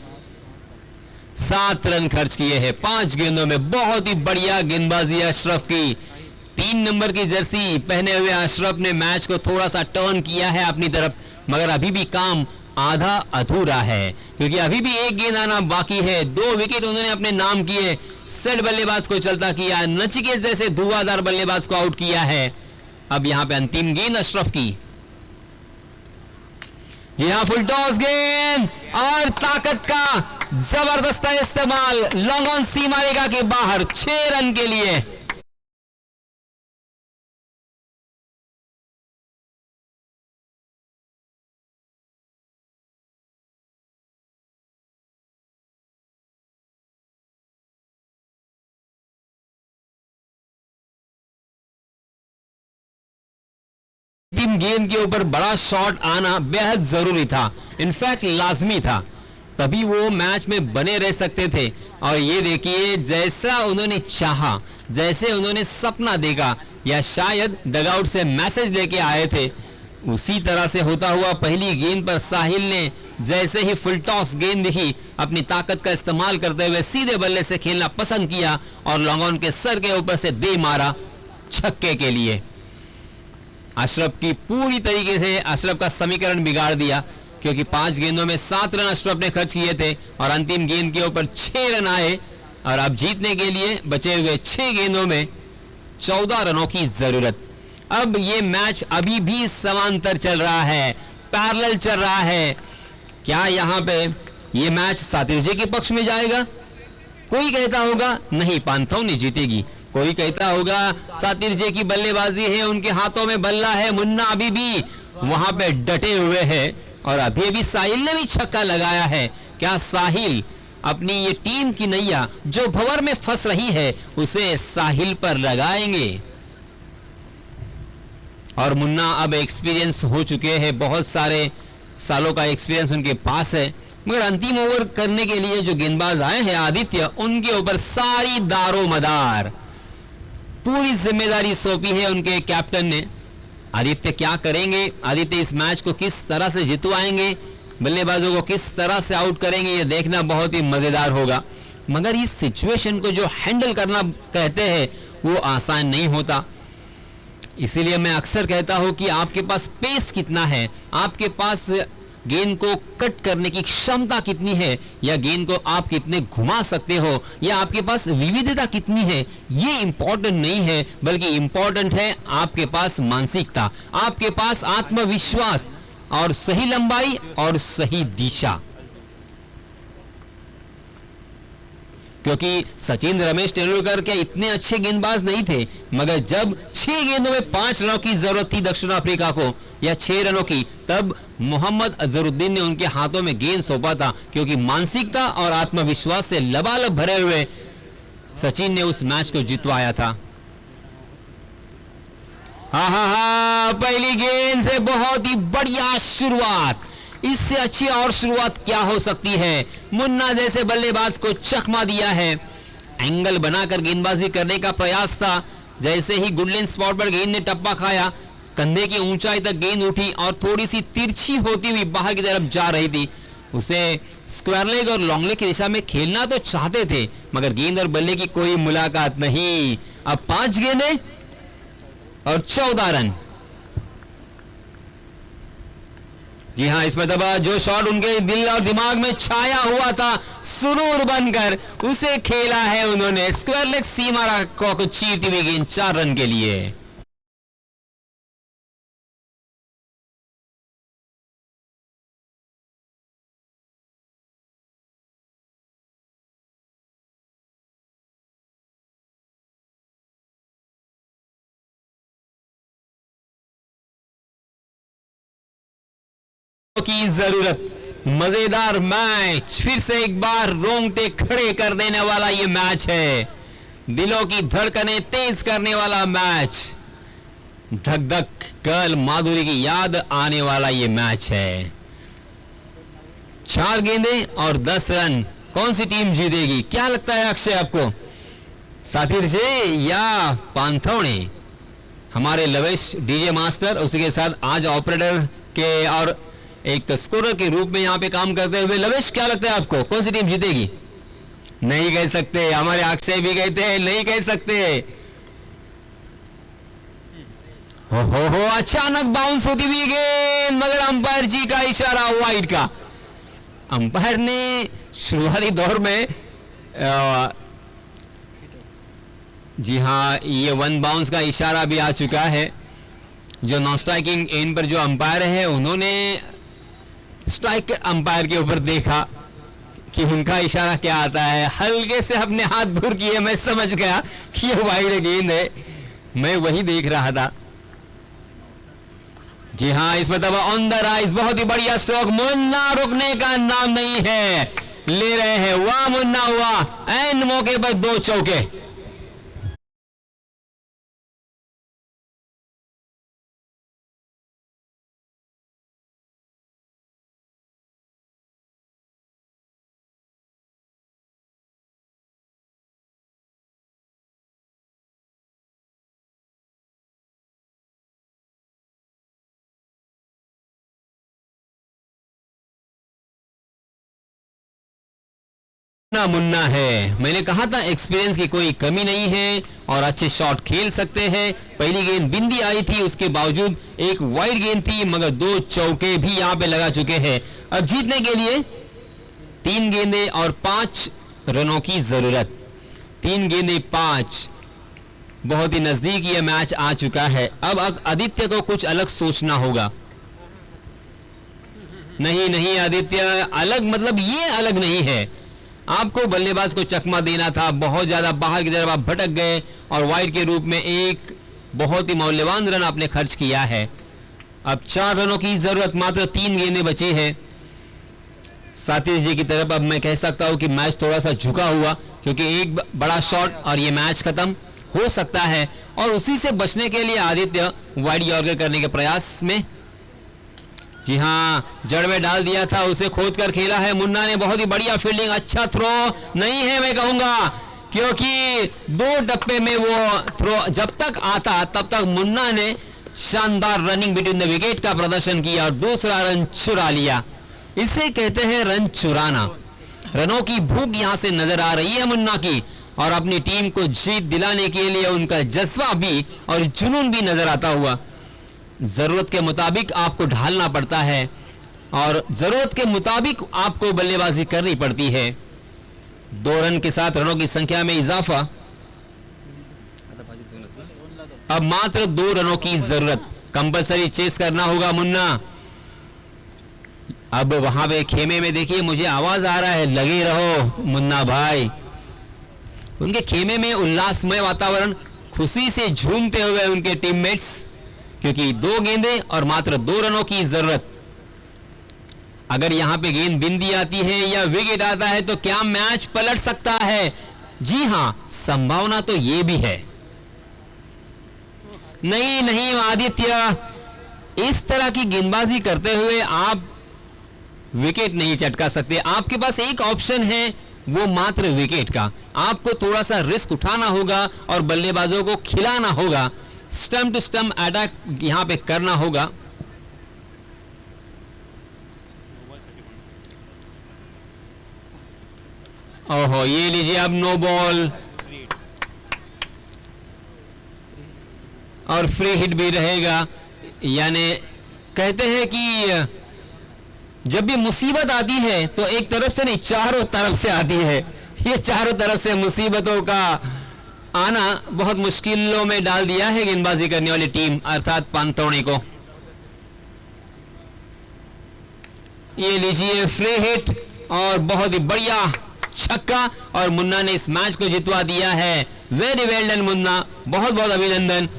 7 रन खर्च किए हैं 5 गेंदों में। बहुत ही बढ़िया गेंदबाजी अशरफ की। 3 नंबर की जर्सी पहने हुए अशरफ ने मैच को थोड़ा सा टर्न किया है अपनी तरफ, मगर अभी भी काम आधा अधूरा है क्योंकि अभी भी एक गेंद आना बाकी है। 2 विकेट उन्होंने अपने नाम किए, सेट बल्लेबाज को चलता किया, नचिकेत जैसे धुआंधार बल्लेबाज को आउट किया है। अब यहां पे अंतिम गेंद अशरफ की। जी हां, फुल टॉस गेंद और ताकत का जबरदस्त इस्तेमाल, लॉन्ग ऑन सी मारेगा के बाहर 6 रन के लिए। अंतिम गेंद के ऊपर बड़ा शॉट आना बेहद जरूरी था, इनफैक्ट लाजमी था, तभी वो मैच में बने रह सकते थे। और ये देखिए जैसा उन्होंने चाहा, जैसे उन्होंने सपना देखा या शायद डगआउट से मैसेज लेके आए थे, उसी तरह से होता हुआ पहली गेंद पर साहिल ने जैसे ही फुल टॉस गेंद दिखी, अपनी ताकत का इस्तेमाल करते हुए सीधे बल्ले से खेलना पसंद किया और लॉन्ग ऑन के सर के ऊपर से दे मारा छक्के के लिए। अशरफ की पूरी तरीके से अशरफ का समीकरण बिगाड़ दिया, क्योंकि 5 गेंदों में 7 रन अशरफ ने खर्च किए थे और अंतिम गेंद के ऊपर 6 रन आए और अब जीतने के लिए बचे हुए 6 गेंदों में 14 रनों की जरूरत। अब ये मैच अभी भी समांतर चल रहा है, पैरेलल चल रहा है। क्या यहाँ पे ये मैच सातिरजे के पक्ष में जाएगा? कोई कहता होगा नहीं पांथौनी जीतेगी, कोई कहता होगा सातिरजे की बल्लेबाजी है, उनके हाथों में बल्ला है, मुन्ना अभी भी वहां पे डटे हुए हैं और अभी अभी साहिल ने भी छक्का लगाया है। क्या साहिल अपनी ये टीम की नैया जो भंवर में फंस रही है उसे साहिल पर लगाएंगे? और मुन्ना अब एक्सपीरियंस हो चुके हैं, बहुत सारे सालों का एक्सपीरियंस उनके पास है, मगर अंतिम ओवर करने के लिए जो गेंदबाज आए हैं आदित्य, उनके ऊपर सारी दारो मदार, पूरी जिम्मेदारी सौंपी है उनके कैप्टन ने। आदित्य क्या करेंगे? आदित्य इस मैच को किस तरह से जितवाएंगे, बल्लेबाजों को किस तरह से आउट करेंगे, ये देखना बहुत ही मजेदार होगा। मगर इस सिचुएशन को जो हैंडल करना कहते हैं वो आसान नहीं होता। इसीलिए मैं अक्सर कहता हूं कि आपके पास पेस कितना है, आपके पास गेंद को कट करने की क्षमता कितनी है, या गेंद को आप कितने घुमा सकते हो, या आपके पास विविधता कितनी है, ये इंपॉर्टेंट नहीं है, बल्कि इंपॉर्टेंट है आपके पास मानसिकता, आपके पास आत्मविश्वास और सही लंबाई और सही दिशा। क्योंकि सचिन रमेश तेंदुलकर के इतने अच्छे गेंदबाज नहीं थे, मगर जब 6 गेंदों में 5 रनों की जरूरत थी दक्षिण अफ्रीका को, या 6 रनों की, तब मोहम्मद अजहरुद्दीन ने उनके हाथों में गेंद सौंपा था, क्योंकि मानसिकता और आत्मविश्वास से लबालब भरे हुए सचिन ने उस मैच को जितवाया था। हा, पहली गेंद से बहुत ही बढ़िया शुरुआत, इससे अच्छी और शुरुआत क्या हो सकती है? मुन्ना जैसे बल्लेबाज को चकमा दिया है, एंगल बनाकर गेंदबाजी करने का प्रयास था। जैसे ही गुडलैंड स्पॉट पर गेंद ने टप्पा खाया, कंधे की ऊंचाई तक गेंद उठी और थोड़ी सी तिरछी होती हुई बाहर की तरफ जा रही थी। उसे स्क्वायर लेग और लॉन्ग लेग की दिशा में खेलना तो चाहते थे, मगर गेंद और बल्ले की कोई मुलाकात नहीं। अब 5 गेंदें और 14 रन। जी हाँ, इसमें दबा जो शॉट उनके दिल और दिमाग में छाया हुआ था, सुरूर बनकर उसे खेला है उन्होंने। स्क्वायर लेग सीमा को चीरती हुई गेंद 4 रन के लिए। की जरूरत। मजेदार मैच, फिर से एक बार रोंगटे खड़े कर देने वाला ये मैच है, दिलों की धड़कनें तेज करने वाला मैच, धक धक गर्ल माधुरी की याद आने वाला ये मैच है। 4 गेंदें और 10 रन, कौन सी टीम जीतेगी? क्या लगता है अक्षय आपको, सातिरजे या पांथौने? हमारे लवेश डीजे मास्टर, उसी के साथ आज ऑपरेटर के और एक स्कोरर के रूप में यहां पे काम करते हुए लवेश, क्या लगता है आपको कौन सी टीम जीतेगी? नहीं कह सकते, हमारे अक्षय भी कहते हैं नहीं कह सकते। हो अचानक बाउंस होती हुई गेंद, मगर अंपायर जी का इशारा वाइड का। अंपायर ने शुरुआती दौर में जी हां, ये 1 बाउंस का इशारा भी आ चुका है। जो नॉन स्ट्राइकिंग एंड पर जो अंपायर है, उन्होंने स्ट्राइक अंपायर के ऊपर देखा कि उनका इशारा क्या आता है, हल्के से अपने हाथ दूर किए। मैं समझ गया कि ये वाइड गेंद है, मैं वही देख रहा था। जी हाँ, इसमें तब ऑन द राइज, बहुत ही बढ़िया स्ट्रोक, मुन्ना रुकने का नाम नहीं है, ले रहे हैं। वाह मुन्ना, हुआ एंड मौके पर 2 चौके। ना मुन्ना है, मैंने कहा था एक्सपीरियंस की कोई कमी नहीं है और अच्छे शॉट खेल सकते हैं। पहली गेंद बिंदी आई थी, उसके बावजूद एक वाइड गेंद थी, मगर 2 चौके भी यहां पे लगा चुके हैं। अब जीतने के लिए 3 गेंदें और 5 रनों की जरूरत। 3 गेंदें 5, बहुत ही नजदीक यह मैच आ चुका है। अब आदित्य को कुछ अलग सोचना होगा। नहीं आदित्य, अलग मतलब ये अलग नहीं है। आपको बल्लेबाज को चकमा देना था, बहुत ज्यादा बाहर की तरफ आप भटक गए और वाइड के रूप में एक बहुत ही मूल्यवान रन आपने खर्च किया है। अब 4 रनों की जरूरत, मात्र 3 गेंदें बची हैं। साथी जी की तरफ अब मैं कह सकता हूं कि मैच थोड़ा सा झुका हुआ, क्योंकि एक बड़ा शॉट और ये मैच खत्म हो सकता है। और उसी से बचने के लिए आदित्य वाइड यॉर्कर करने के प्रयास में, जी हां, जड़ में डाल दिया था, उसे खोद कर खेला है मुन्ना ने। बहुत ही बढ़िया फील्डिंग, अच्छा थ्रो नहीं है मैं कहूंगा, क्योंकि 2 टप्पे में वो थ्रो जब तक आता तब तक मुन्ना ने शानदार रनिंग बिटवीन द विकेट का प्रदर्शन किया और दूसरा रन चुरा लिया। इसे कहते हैं रन चुराना। रनों की भूख यहां से नजर आ रही है मुन्ना की, और अपनी टीम को जीत दिलाने के लिए उनका जज्बा भी और जुनून भी नजर आता हुआ। जरूरत के मुताबिक आपको ढालना पड़ता है और जरूरत के मुताबिक आपको बल्लेबाजी करनी पड़ती है। 2 रन के साथ रनों की संख्या में इजाफा। अब मात्र 2 रनों की जरूरत, कंपलसरी चेस करना होगा मुन्ना। अब वहां पे खेमे में देखिए, मुझे आवाज आ रहा है, लगे रहो मुन्ना भाई। उनके खेमे में उल्लासमय वातावरण, खुशी से झूमते हुए उनके टीममेट्स, क्योंकि 2 गेंदें और मात्र 2 रनों की जरूरत। अगर यहां पे गेंद बिंदी आती है या विकेट आता है तो क्या मैच पलट सकता है? जी हां, संभावना तो यह भी है। नहीं आदित्य, इस तरह की गेंदबाजी करते हुए आप विकेट नहीं चटका सकते। आपके पास एक ऑप्शन है, वो मात्र विकेट का। आपको थोड़ा सा रिस्क उठाना होगा और बल्लेबाजों को खिलाना होगा। स्टंप टू स्टंप अटैक यहां पे करना होगा। ओहो, ये लीजिए, अब नो बॉल और फ्री हिट भी रहेगा। यानी कहते हैं कि जब भी मुसीबत आती है तो एक तरफ से नहीं, चारों तरफ से आती है। ये चारों तरफ से मुसीबतों का आना बहुत मुश्किलों में डाल दिया है गेंदबाजी करने वाली टीम अर्थात पांतौणी को। ये लीजिए फ्री हिट और बहुत ही बढ़िया छक्का, और मुन्ना ने इस मैच को जितवा दिया है। वेरी वेल डन मुन्ना, बहुत बहुत अभिनंदन।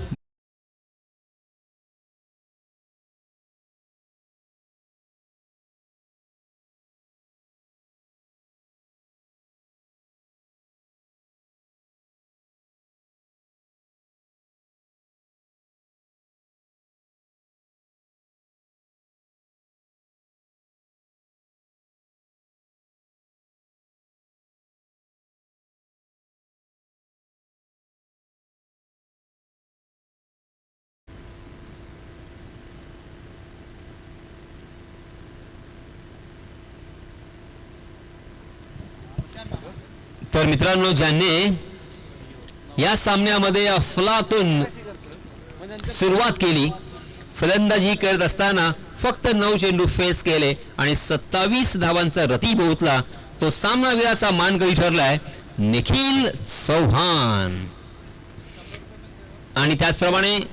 तर मित्रांनो, ज्यांनी या सामन्यामध्ये अफलातून सुरुवात केली, फलंदाजी करत असताना फक्त 9 चेंडू फेस केले आणि 27 धावांचा रती पोहोचला, तो सामनावीराचा मानकरी ठरलाय निखिल चौहान। आणि त्याचप्रमाणे